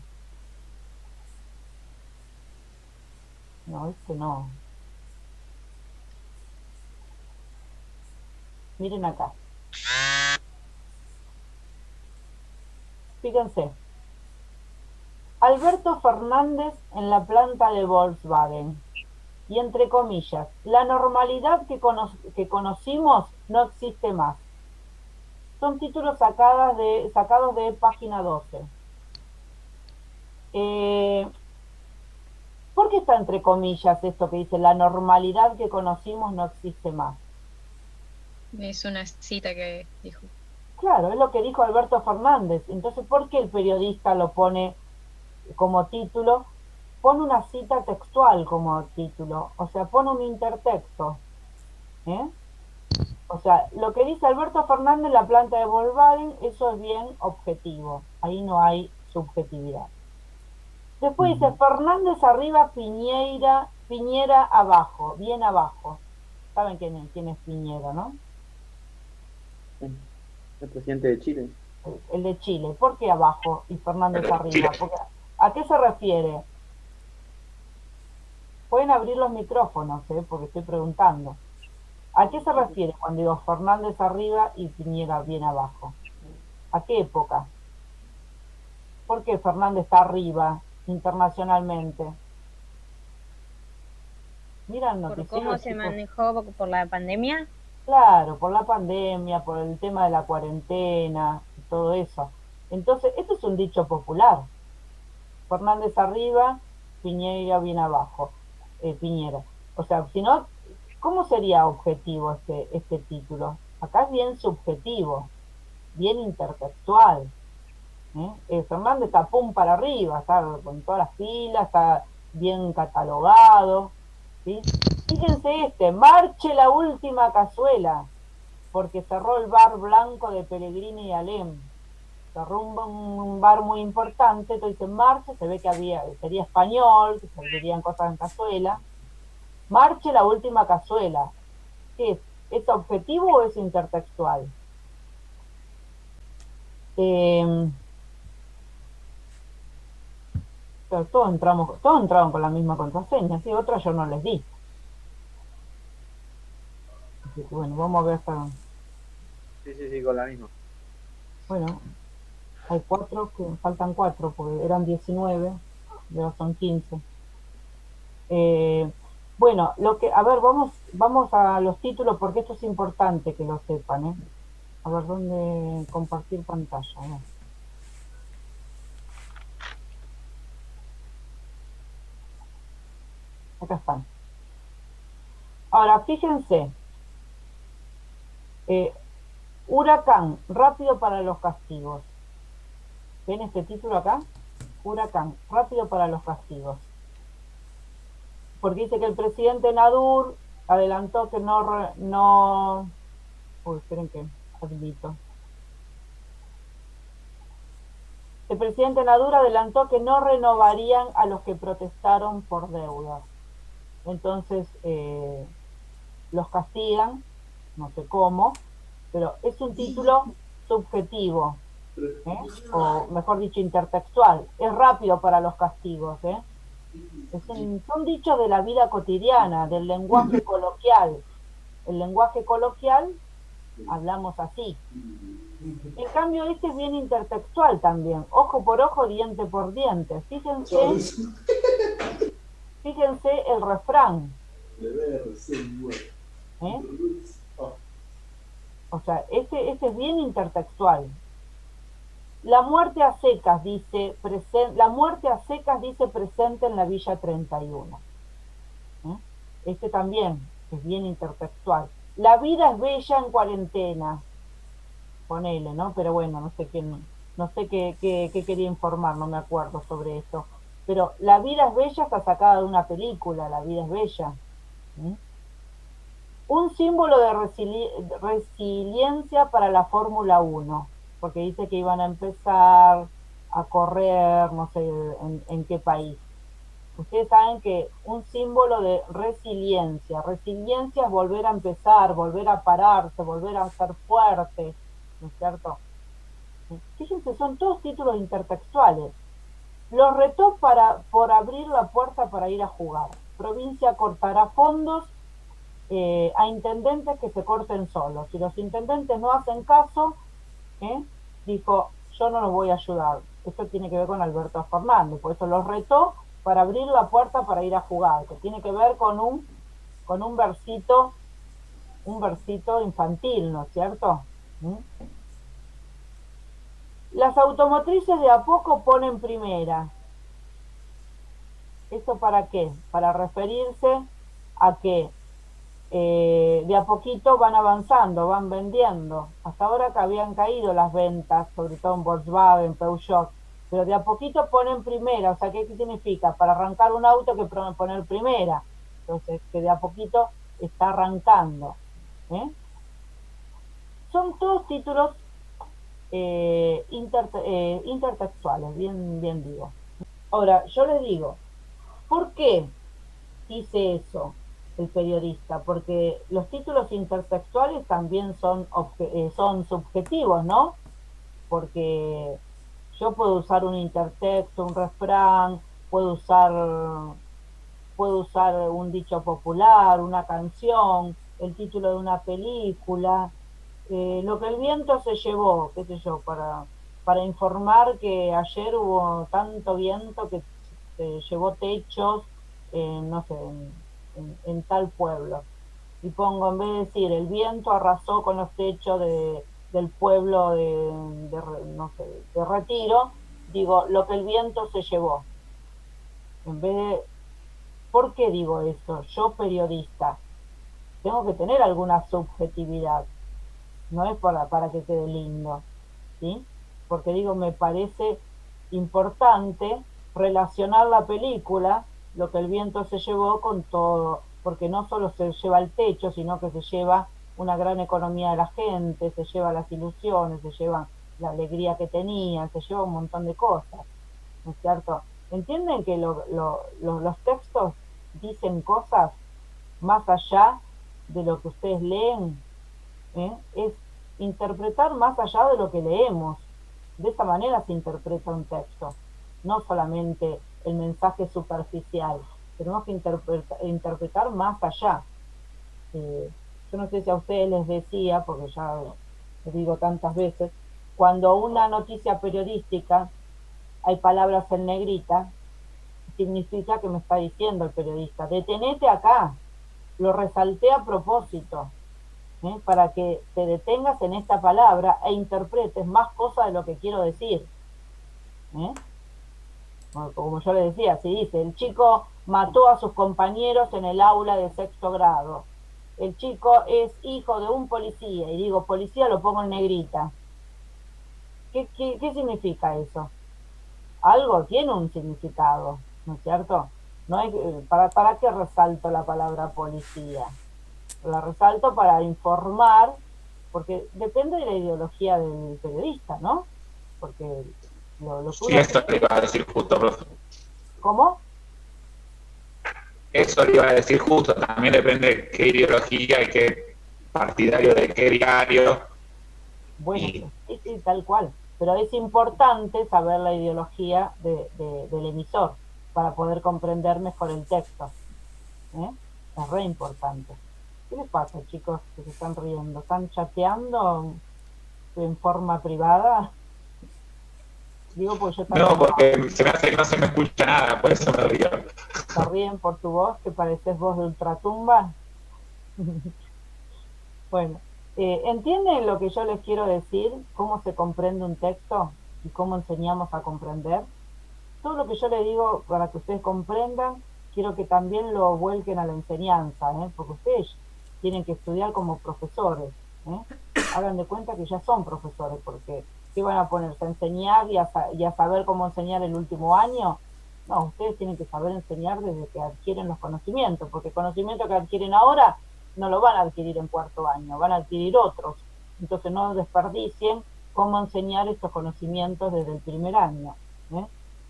No, este no. Miren acá. Fíjense. Alberto Fernández en la planta de Volkswagen. Y entre comillas, la normalidad que conocimos no existe más. Son títulos sacados de página 12. ¿Por qué está entre comillas esto que dice la normalidad que conocimos no existe más? Es una cita que dijo. Claro, es lo que dijo Alberto Fernández. Entonces, ¿por qué el periodista lo pone como título? Pone una cita textual como título, o sea, pone un intertexto. O sea, lo que dice Alberto Fernández en la planta de Volkswagen, eso es bien objetivo, ahí no hay subjetividad. Después dice Fernández arriba, Piñera abajo, bien abajo. ¿Saben quién es Piñera, no? El presidente de Chile. El de Chile. ¿Por qué abajo y Fernández arriba? Porque, ¿a qué se refiere? Pueden abrir los micrófonos, porque estoy preguntando. ¿A qué se refiere cuando digo Fernández arriba y Piñera bien abajo? ¿A qué época? ¿Por qué Fernández está arriba internacionalmente? Miran ¿Por cómo se manejó por la pandemia? Claro, por la pandemia, por el tema de la cuarentena, y todo eso. Entonces, esto es un dicho popular. Fernández arriba, Piñera bien abajo. Piñera. O sea, si no, ¿cómo sería objetivo este título? Acá es bien subjetivo, bien intertextual. Fernández está pum para arriba, está con todas las pilas, está bien catalogado. ¿Sí? Fíjense marche la última cazuela, porque cerró el bar blanco de Pellegrini y Alem. Cerró un bar muy importante, entonces marche, se ve que sería español, que servirían cosas en cazuela. Marche la última cazuela. ¿Qué es? ¿Es objetivo o es intertextual? Pero todos entraron con la misma contraseña, ¿sí? Otra yo no les di. Así que bueno, vamos a ver hasta... Sí, con la misma. Bueno, hay faltan 4, porque eran 19, ya son 15. Bueno, a ver, vamos a los títulos, porque esto es importante que lo sepan, A ver, ¿dónde compartir pantalla? Acá están. Ahora, fíjense. Huracán, rápido para los castigos. ¿Ven este título acá? Huracán, rápido para los castigos. Porque dice que el presidente Nadur adelantó que no... Uy, esperen que habilito. El presidente Nadur adelantó que no renovarían a los que protestaron por deudas. Entonces, los castigan, no sé cómo, pero es un título subjetivo, o mejor dicho, intertextual. Es rápido para los castigos, son dichos de la vida cotidiana, del lenguaje coloquial. El lenguaje coloquial hablamos así. En cambio, este es bien intertextual también. Ojo por ojo, diente por diente. Fíjense el refrán. O sea, este es bien intertextual. La muerte a secas dice presente en la Villa 31. Este también es bien intertextual. La vida es bella en cuarentena. Ponele, ¿no? Pero bueno, no sé qué quería informar, no me acuerdo sobre esto. Pero la vida es bella está sacada de una película, La vida es bella. Un símbolo de resiliencia para la Fórmula 1, porque dice que iban a empezar a correr, no sé en qué país. Ustedes saben que un símbolo de resiliencia es volver a empezar, volver a pararse, volver a ser fuerte, ¿no es cierto? Fíjense, son todos títulos intertextuales. Los retó por abrir la puerta para ir a jugar. Provincia cortará fondos a intendentes que se corten solos. Si los intendentes no hacen caso, dijo, yo no los voy a ayudar. Esto tiene que ver con Alberto Fernández, por eso los retó para abrir la puerta para ir a jugar, que tiene que ver con un versito infantil, ¿no es cierto? Las automotrices de a poco ponen primera. ¿Esto para qué? Para referirse a que de a poquito van avanzando, van vendiendo. Hasta ahora que habían caído las ventas, sobre todo en Volkswagen, Peugeot, pero de a poquito ponen primera. O sea, ¿qué significa? Para arrancar un auto que poner primera. Entonces, que de a poquito está arrancando. Son todos títulos intertextuales, bien digo. Ahora, yo les digo, ¿por qué dice eso el periodista? Porque los títulos intertextuales también son subjetivos, ¿no? Porque yo puedo usar un intertexto, un refrán, puedo usar un dicho popular, una canción, el título de una película, lo que el viento se llevó, qué sé yo, para informar que ayer hubo tanto viento que se llevó techos, no sé, en tal pueblo. Y pongo, en vez de decir, el viento arrasó con los techos del pueblo no sé, de Retiro, digo, lo que el viento se llevó. En vez de... ¿Por qué digo eso? Yo, periodista, tengo que tener alguna subjetividad. No es para que quede lindo, ¿sí? Porque digo, me parece importante relacionar la película, lo que el viento se llevó, con todo, porque no solo se lleva el techo, sino que se lleva una gran economía de la gente, se lleva las ilusiones, se lleva la alegría que tenían, se lleva un montón de cosas, ¿no es cierto? ¿Entienden que los textos dicen cosas más allá de lo que ustedes leen? Es interpretar más allá de lo que leemos. De esa manera se interpreta un texto, no solamente el mensaje superficial. Tenemos que interpretar más allá. Yo no sé si a ustedes les decía, porque ya lo digo tantas veces, cuando una noticia periodística hay palabras en negrita, significa que me está diciendo el periodista, detenete acá, lo resalté a propósito, para que te detengas en esta palabra e interpretes más cosas de lo que quiero decir. Bueno, como yo le decía, si dice, el chico mató a sus compañeros en el aula de 6º grado, el chico es hijo de un policía, y digo policía, lo pongo en negrita. ¿Qué significa eso? Algo tiene un significado, ¿no es cierto? No hay, ¿para qué resalto la palabra policía? La resalto para informar, porque depende de la ideología del periodista, ¿no? Porque lo que sí, esto le iba a decir justo, profe. ¿Cómo? Eso le iba a decir justo, también depende de qué ideología y qué partidario de qué diario. Bueno, sí, tal cual. Pero es importante saber la ideología del emisor para poder comprender mejor el texto. Es re importante. ¿Qué les pasa, chicos, que se están riendo? ¿Están chateando en forma privada? Digo, pues yo también... No, porque se me hace que no se me escucha nada, por eso me río. ¿Se ríen por tu voz, que pareces voz de ultratumba? Bueno, ¿entienden lo que yo les quiero decir? ¿Cómo se comprende un texto? ¿Y cómo enseñamos a comprender? Todo lo que yo les digo, para que ustedes comprendan, quiero que también lo vuelquen a la enseñanza, porque ustedes tienen que estudiar como profesores. Hagan de cuenta que ya son profesores, porque ¿qué van a ponerse a enseñar y a saber cómo enseñar el último año? No, ustedes tienen que saber enseñar desde que adquieren los conocimientos, porque el conocimiento que adquieren ahora no lo van a adquirir en 4º año, van a adquirir otros. Entonces no desperdicien cómo enseñar estos conocimientos desde el 1er año.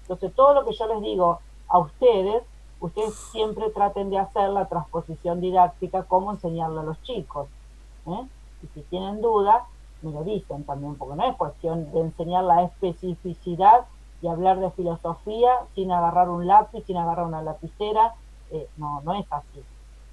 Entonces todo lo que yo les digo a ustedes ustedes siempre traten de hacer la transposición didáctica, cómo enseñarle a los chicos. Y si tienen dudas, me lo dicen también, porque no es cuestión de enseñar la especificidad y hablar de filosofía sin agarrar un lápiz, sin agarrar una lapicera. No es así.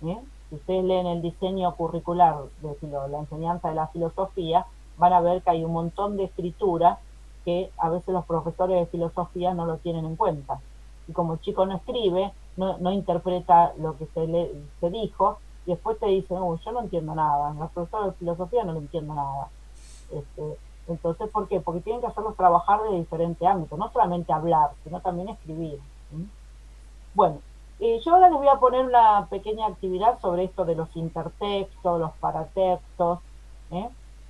Si ustedes leen el diseño curricular de la enseñanza de la filosofía, van a ver que hay un montón de escritura que a veces los profesores de filosofía no lo tienen en cuenta. Y como el chico no escribe, no interpreta lo que se dijo, y después te dicen, yo no entiendo nada, los profesores de filosofía no le entiendo nada. Entonces, ¿por qué? Porque tienen que hacerlos trabajar de diferente ámbito, no solamente hablar, sino también escribir. Bueno, yo ahora les voy a poner una pequeña actividad sobre esto de los intertextos, los paratextos.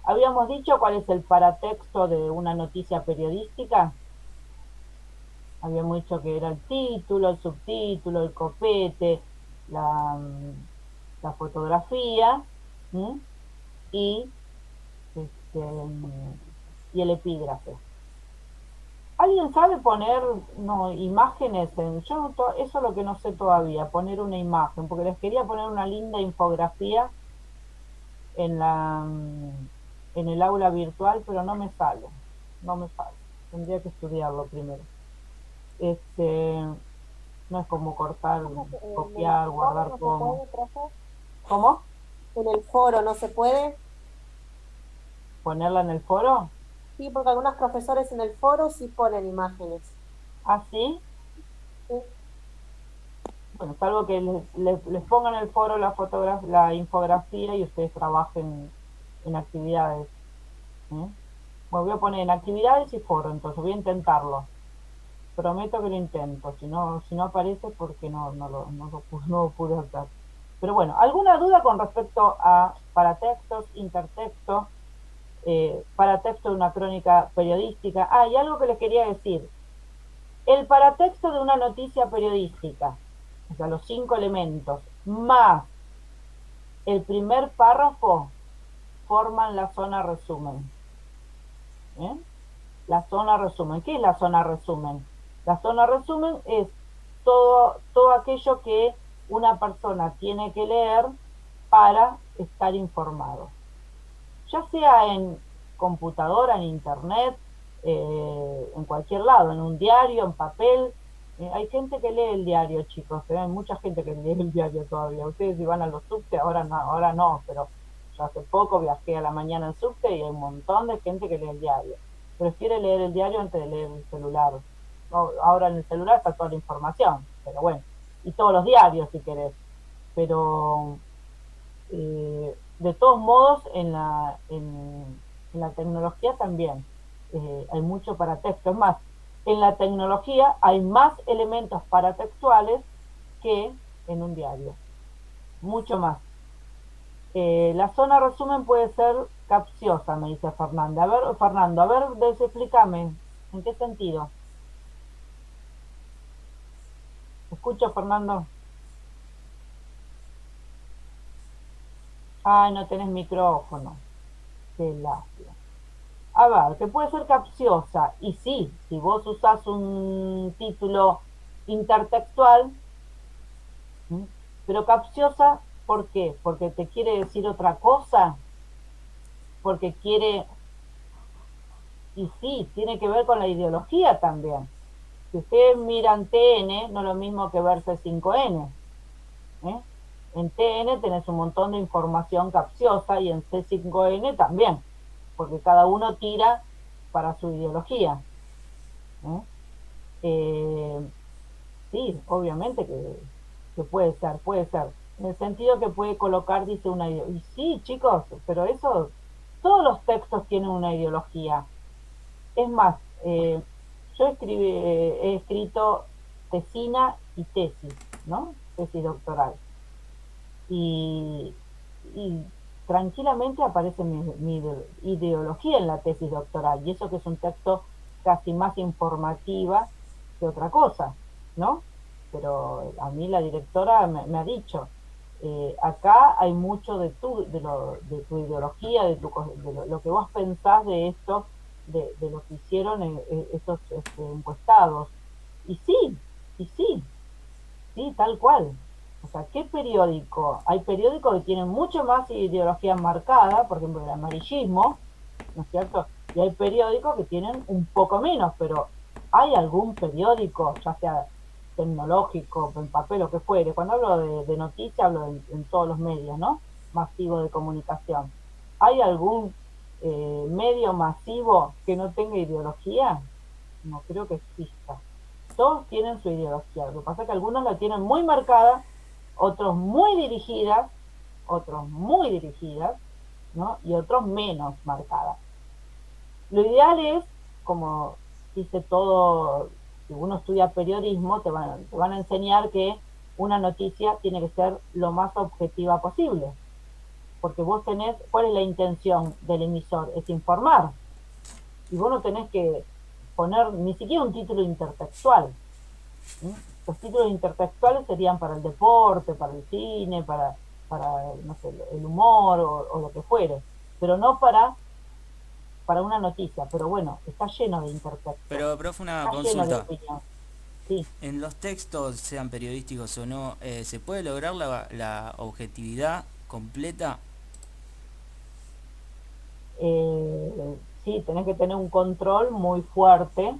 Habíamos dicho cuál es el paratexto de una noticia periodística. Habíamos dicho que era el título, el subtítulo, el copete, la fotografía y el epígrafe. ¿Alguien sabe poner imágenes? Yo eso es lo que no sé todavía, poner una imagen, porque les quería poner una linda infografía en el aula virtual, pero no me sale. Tendría que estudiarlo primero. No es como cortar, copiar, guardar como. ¿Cómo? En el foro no se puede. ¿Ponerla en el foro? Sí, porque algunos profesores en el foro sí ponen imágenes. ¿Ah, sí? Sí. Bueno, salvo que les pongan en el foro la infografía y ustedes trabajen en actividades. Bueno, voy a poner en actividades y foro, entonces voy a intentarlo. Prometo que lo intento, si no aparece porque no lo pude hacer. Pero bueno, ¿alguna duda con respecto a paratextos, intertextos, paratexto de una crónica periodística? Y algo que les quería decir. El paratexto de una noticia periodística, o sea, los 5 elementos, más el primer párrafo, forman la zona resumen. La zona resumen. ¿Qué es la zona resumen? La zona resumen es todo aquello que una persona tiene que leer para estar informado. Ya sea en computadora, en internet, en cualquier lado, en un diario, en papel. Hay gente que lee el diario, chicos, hay mucha gente que lee el diario todavía. Ustedes si van a los subte, ahora no, pero yo hace poco viajé a la mañana en subte y hay un montón de gente que lee el diario. Prefiere leer el diario antes de leer el celular. Ahora en el celular está toda la información, pero bueno, y todos los diarios si querés. Pero de todos modos en la tecnología también hay mucho paratexto. Es más, en la tecnología hay más elementos paratextuales que en un diario, mucho más. La zona resumen puede ser capciosa, me dice Fernando. Fernando, explícame, ¿en qué sentido? ¿Escucho, Fernando? No tenés micrófono. Qué lástima. A ver, que puede ser capciosa. Y sí, si vos usás un título intertextual, pero capciosa, ¿por qué? Porque te quiere decir otra cosa. Porque quiere... Y sí, tiene que ver con la ideología también. Si ustedes miran TN, no es lo mismo que ver C5N. En TN tenés un montón de información capciosa y en C5N también, porque cada uno tira para su ideología. Sí, obviamente que puede ser. En el sentido que puede colocar, dice una ideología. Y sí, chicos, pero eso, todos los textos tienen una ideología. Es más, yo he escrito tesina y tesis, ¿no? Tesis doctoral. Y tranquilamente aparece mi ideología en la tesis doctoral, y eso que es un texto casi más informativa que otra cosa, ¿no? Pero a mí la directora me ha dicho, acá hay mucho de tu ideología, de lo que vos pensás de esto, de lo que hicieron estos encuestados. Y sí, Sí, tal cual. O sea, ¿qué periódico? Hay periódicos que tienen mucho más ideología marcada, por ejemplo, el amarillismo, ¿no es cierto? Y hay periódicos que tienen un poco menos, pero ¿hay algún periódico, ya sea tecnológico, en papel o que fuere? Cuando hablo de noticias, hablo en todos los medios, ¿no? Masivos de comunicación. ¿Hay algún medio masivo que no tenga ideología? No creo que exista. Todos tienen su ideología. Lo que pasa es que algunos la tienen muy marcada, otros muy dirigidas, ¿no? Y otros menos marcadas. Lo ideal es, como dice todo, si uno estudia periodismo, te van a enseñar que una noticia tiene que ser lo más objetiva posible. Porque vos tenés, ¿cuál es la intención del emisor? Es informar. Y vos no tenés que poner ni siquiera un título intertextual. ¿Sí? Los títulos intertextuales serían para el deporte, para el cine, para no sé, el humor o lo que fuere, pero no para una noticia. Pero bueno, está lleno de intertextos. Pero, profe, una Está lleno de consulta. opinión. Sí. En los textos, sean periodísticos o no, ¿se puede lograr la objetividad completa? Sí, tenés que tener un control muy fuerte,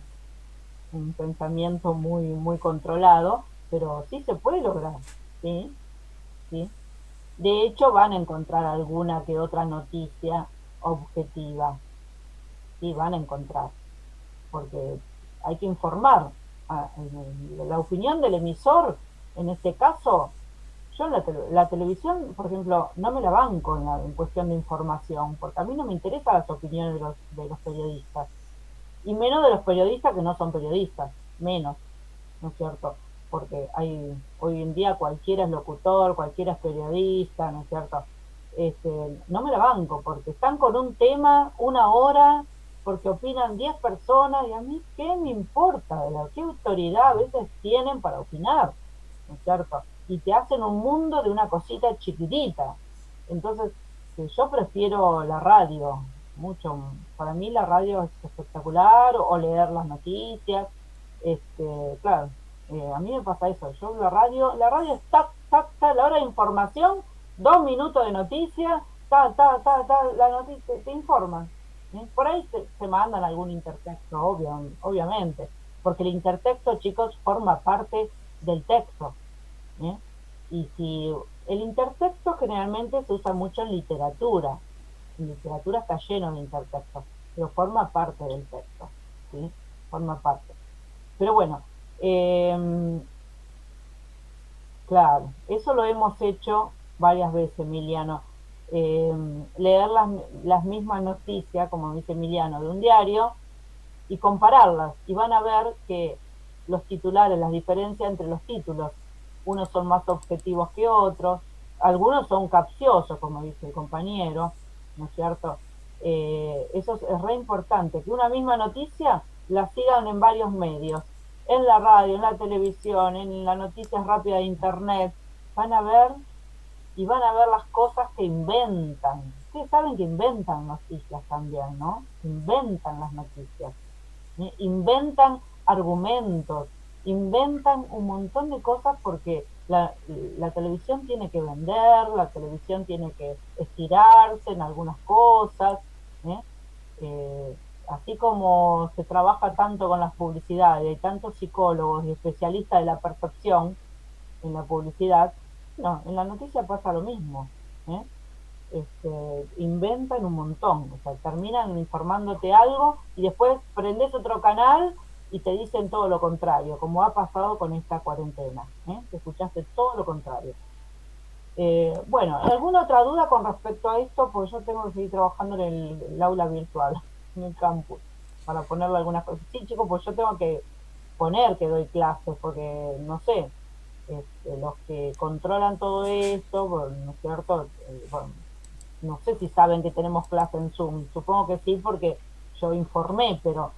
un pensamiento muy, muy controlado, pero sí se puede lograr, ¿sí? ¿Sí? De hecho, van a encontrar alguna que otra noticia objetiva, sí, van a encontrar, porque hay que informar. La opinión del emisor, en este caso, yo la televisión, por ejemplo, no me la banco en cuestión de información, porque a mí no me interesan las opiniones de los periodistas, y menos de los periodistas que no son periodistas, menos, ¿no es cierto? Porque hoy en día cualquiera es locutor, cualquiera es periodista, ¿no es cierto? No me la banco, porque están con un tema una hora, porque opinan 10 personas, y a mí, ¿qué me importa? ¿Qué autoridad a veces tienen para opinar? ¿No es cierto? Y te hacen un mundo de una cosita chiquitita. Entonces, yo prefiero la radio, mucho. Para mí la radio es espectacular, o leer las noticias. Claro, a mí me pasa eso. Yo la radio es tac, tac, tac, la hora de información, 2 minutos de noticias, la noticia te informan. Por ahí se mandan algún intertexto, obviamente, porque el intertexto, chicos, forma parte del texto. ¿Eh? Y si el intertexto generalmente se usa mucho en literatura está lleno de intertextos, pero forma parte del texto, ¿sí? Forma parte. Pero bueno, claro, eso lo hemos hecho varias veces, Emiliano. Leer las mismas noticias, como dice Emiliano, de un diario y compararlas, y van a ver que los titulares, las diferencias entre los títulos, unos son más objetivos que otros, algunos son capciosos, como dice el compañero, ¿no es cierto? Eso es re importante, que una misma noticia la sigan en varios medios, en la radio, en la televisión, en las noticias rápidas de internet, van a ver las cosas que inventan. Ustedes saben que inventan noticias también, ¿no? Inventan las noticias, inventan argumentos, inventan un montón de cosas, porque la televisión tiene que vender, la televisión tiene que estirarse en algunas cosas, ¿eh? Así como se trabaja tanto con las publicidades, hay tantos psicólogos y especialistas de la percepción en la publicidad, no, en la noticia pasa lo mismo, ¿eh? Inventan un montón, o sea, terminan informándote algo y después prendes otro canal y te dicen todo lo contrario, como ha pasado con esta cuarentena, te escuchaste todo lo contrario. Bueno, ¿alguna otra duda con respecto a esto? Porque yo tengo que seguir trabajando en el aula virtual, en el campus, para ponerle algunas cosas. Sí, chicos, pues yo tengo que poner que doy clases, porque no sé, los que controlan todo esto, ¿no es cierto? Bueno, no sé si saben que tenemos clase en Zoom, supongo que sí, porque yo informé, pero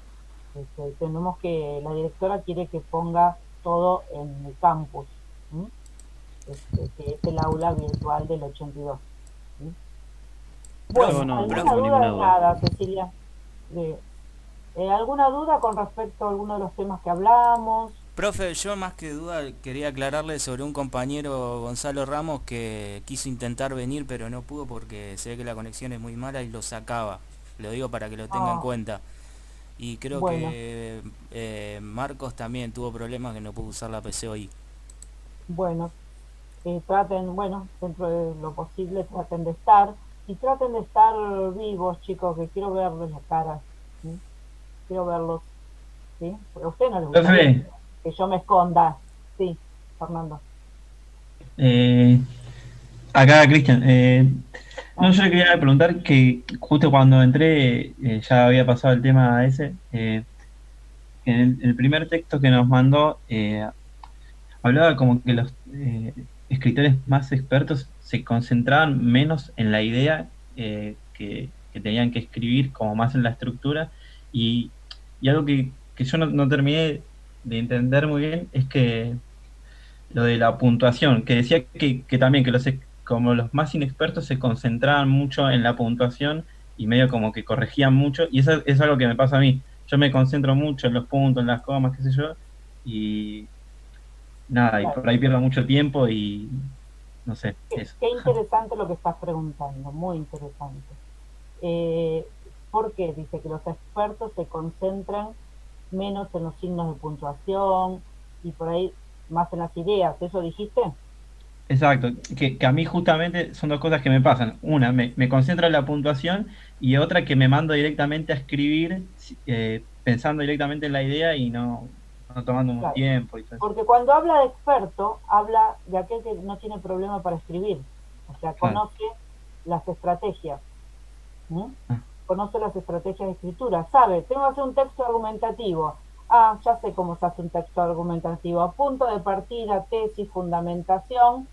tenemos la directora quiere que ponga todo en el campus, que es el aula virtual del 82. Bueno, no ¿alguna tengo duda ninguna de duda. nada, Cecilia? ¿Alguna duda con respecto a alguno de los temas que hablamos? Profe, yo más que duda quería aclararle sobre un compañero Gonzalo Ramos que quiso intentar venir pero no pudo porque se ve que la conexión es muy mala y lo sacaba. Lo digo para que lo tenga en Ah, cuenta. Y creo bueno, que Marcos también tuvo problemas que no pudo usar la PC hoy. bueno, traten, bueno, dentro de lo posible, traten de estar y traten de estar vivos, chicos, que quiero verles las caras, ¿sí? Quiero verlos, ¿sí? Porque a usted no les gustaría Profe, que yo me esconda, sí, Fernando. eh, acá Cristian, no, Ah, yo le quería preguntar que justo cuando entré ya había pasado el tema ese. En el primer texto que nos mandó hablaba como que los escritores más expertos se concentraban menos en la idea que tenían que escribir, como más en la estructura, y, y algo que yo no terminé de entender muy bien es que lo de la puntuación, que decía que también que como los más inexpertos se concentraban mucho en la puntuación y medio como que corregían mucho, y eso es algo que me pasa a mí. Yo me concentro mucho en los puntos, en las comas, qué sé yo, y nada, y claro. por ahí pierdo mucho tiempo y no sé, eso. Qué interesante lo que estás preguntando, muy interesante. Eh, ¿Por qué? Dice que los expertos se concentran menos en los signos de puntuación y por ahí más en las ideas. ¿Eso dijiste? Exacto, que a mí justamente son dos cosas que me pasan. Una, me concentro en la puntuación y otra que me mando directamente a escribir pensando directamente en la idea y no tomando un Claro. tiempo y todo eso. Porque cuando habla de experto, habla de aquel que no tiene problema para escribir. O sea, Claro. conoce las estrategias. ¿Mm? Ah, Conoce las estrategias de escritura. Sabe, tengo que hacer un texto argumentativo. Ah, ya sé cómo se hace un texto argumentativo. Punto de partida, tesis, fundamentación,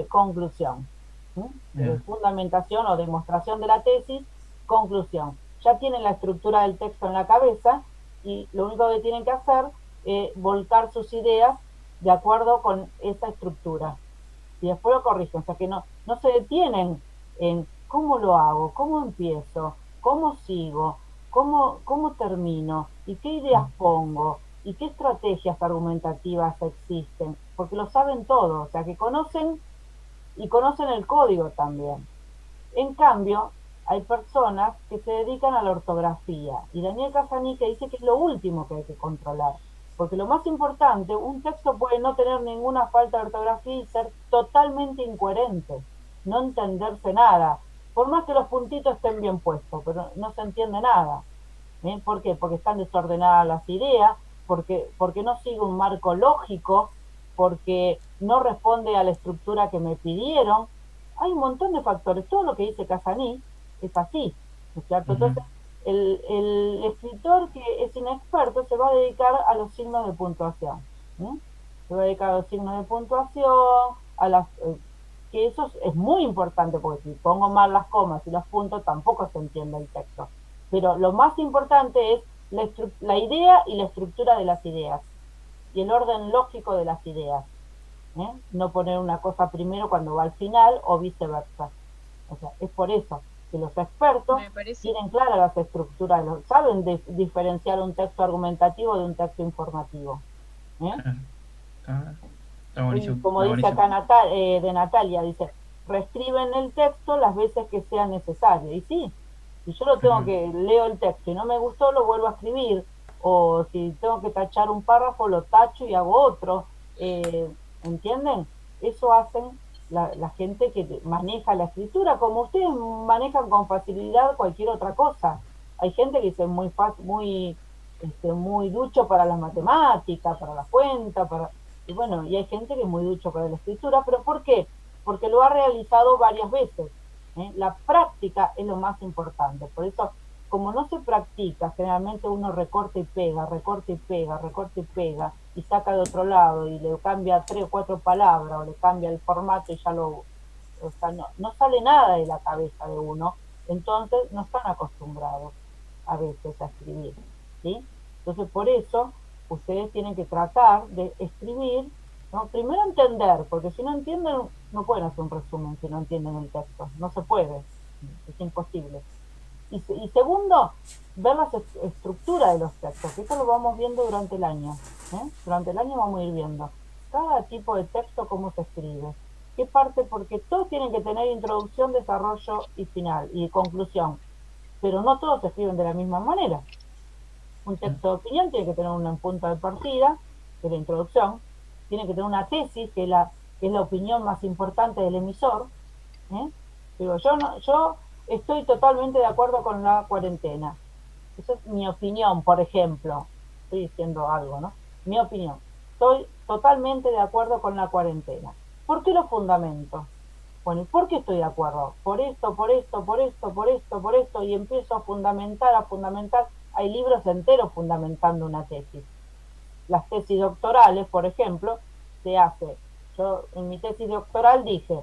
conclusión. ¿Mm? ya. Fundamentación o demostración de la tesis, conclusión. Ya tienen la estructura del texto en la cabeza y lo único que tienen que hacer es volcar sus ideas de acuerdo con esa estructura. Y después lo corrigen. O sea que no se detienen en cómo lo hago, cómo empiezo, cómo sigo, cómo termino y qué ideas pongo y qué estrategias argumentativas existen, porque lo saben todo, o sea que conocen y conocen el código también. En cambio, hay personas que se dedican a la ortografía y Daniel Casanica dice que es lo último que hay que controlar, porque lo más importante, un texto puede no tener ninguna falta de ortografía y ser totalmente incoherente, no entenderse nada, por más que los puntitos estén bien puestos, pero no se entiende nada. ¿Por qué? Porque están desordenadas las ideas, porque no sigue un marco lógico, porque no responde a la estructura que me pidieron. Hay un montón de factores. Todo lo que dice Casaní es así, ¿no es cierto? Ujú. Entonces, el escritor que es inexperto se va a dedicar a los signos de puntuación. ¿Sí? Se va a dedicar a los signos de puntuación, a las... que eso es muy importante, porque si pongo mal las comas y los puntos, tampoco se entiende el texto. Pero lo más importante es la idea y la estructura de las ideas, y el orden lógico de las ideas. No poner una cosa primero cuando va al final o viceversa. O sea, es por eso que los expertos Me parece, tienen claras las estructuras, saben diferenciar un texto argumentativo de un texto informativo. ¿Eh? Claro. Está, está Y buenísimo, como está dice buenísimo. acá de Natalia, dice, reescriben el texto las veces que sea necesario. Y sí, si yo lo tengo Ujú. que, leo el texto y no me gustó, lo vuelvo a escribir. O si tengo que tachar un párrafo, lo tacho y hago otro. ¿Entienden? Eso hacen la gente que maneja la escritura, como ustedes manejan con facilidad cualquier otra cosa. Hay gente que dice muy fácil, muy ducho para las matemáticas, para la cuenta, y bueno, y hay gente que es muy ducho para la escritura, pero ¿por qué? Porque lo ha realizado varias veces. La práctica es lo más importante. Por eso, como no se practica, generalmente uno recorta y pega, recorta y pega, recorta y pega, y saca de otro lado y le cambia 3 o 4 palabras o le cambia el formato y ya o sea, no sale nada de la cabeza de uno, entonces no están acostumbrados a veces a escribir, ¿sí? Entonces por eso ustedes tienen que tratar de escribir, ¿no? Primero entender, porque si no entienden, no pueden hacer un resumen si no entienden el texto, no se puede, es imposible. Y segundo, ver la estructura de los textos, que esto lo vamos viendo durante el año. Durante el año vamos a ir viendo cada tipo de texto, cómo se escribe, qué parte, porque todos tienen que tener introducción, desarrollo y final, y conclusión, pero no todos se escriben de la misma manera. Un texto de opinión tiene que tener un punto de partida, que es la introducción, tiene que tener una tesis, que es la opinión más importante del emisor. Digo, yo estoy totalmente de acuerdo con la cuarentena. Esa es mi opinión, por ejemplo. Estoy diciendo algo, ¿no? Mi opinión. Estoy totalmente de acuerdo con la cuarentena. ¿Por qué lo fundamento? Bueno, ¿y por qué estoy de acuerdo? Por esto, por esto, por esto, por esto, por esto, y empiezo a fundamentar. Hay libros enteros fundamentando una tesis. Las tesis doctorales, por ejemplo, se hace. Yo en mi tesis doctoral dije,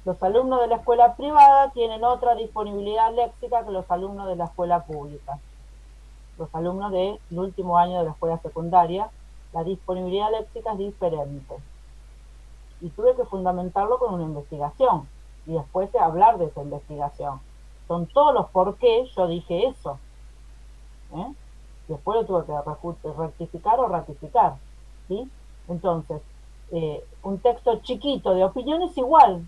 los alumnos de la escuela privada tienen otra disponibilidad léxica que los alumnos de la escuela pública. Los alumnos del último año de la escuela secundaria, la disponibilidad léxica es diferente. Y tuve que fundamentarlo con una investigación y después hablar de esa investigación. Son todos los por qué yo dije eso. Después lo tuve que rectificar o ratificar, ¿sí? Entonces, un texto chiquito de opinión es igual.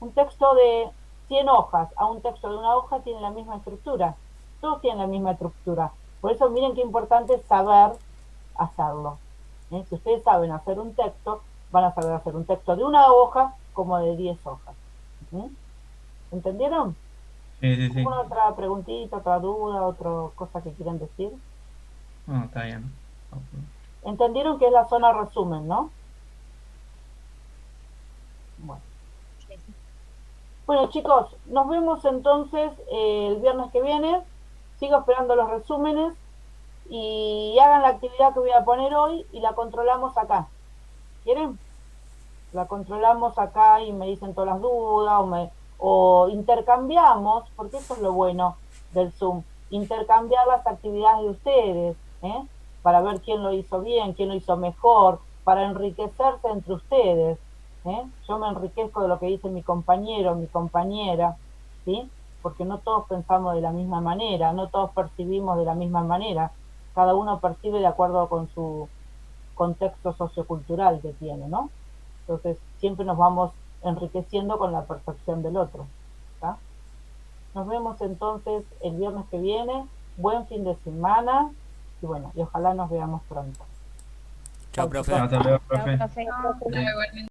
Un texto de 100 hojas a un texto de una hoja tiene la misma estructura. Todos tienen la misma estructura. Por eso miren qué importante es saber hacerlo. Si ustedes saben hacer un texto, van a saber hacer un texto de una hoja como de 10 hojas. ¿Entendieron? Sí. ¿Alguna otra preguntita, otra duda, otra cosa que quieran decir? No, está bien. ¿Entendieron que es la zona resumen, no? Bueno, chicos, nos vemos entonces el viernes que viene. Sigo esperando los resúmenes y hagan la actividad que voy a poner hoy y la controlamos acá. ¿Quieren? La controlamos acá y me dicen todas las dudas o intercambiamos, porque eso es lo bueno del Zoom, intercambiar las actividades de ustedes, para ver quién lo hizo bien, quién lo hizo mejor, para enriquecerse entre ustedes. Yo me enriquezco de lo que dice mi compañero, mi compañera, ¿sí? Porque no todos pensamos de la misma manera, no todos percibimos de la misma manera, cada uno percibe de acuerdo con su contexto sociocultural que tiene, ¿no? Entonces siempre nos vamos enriqueciendo con la percepción del otro, ¿tá? Nos vemos entonces el viernes que viene, buen fin de semana y bueno, y ojalá nos veamos pronto. Chao, profe. Hasta luego, profe. Chao, profe. Chao, igualmente.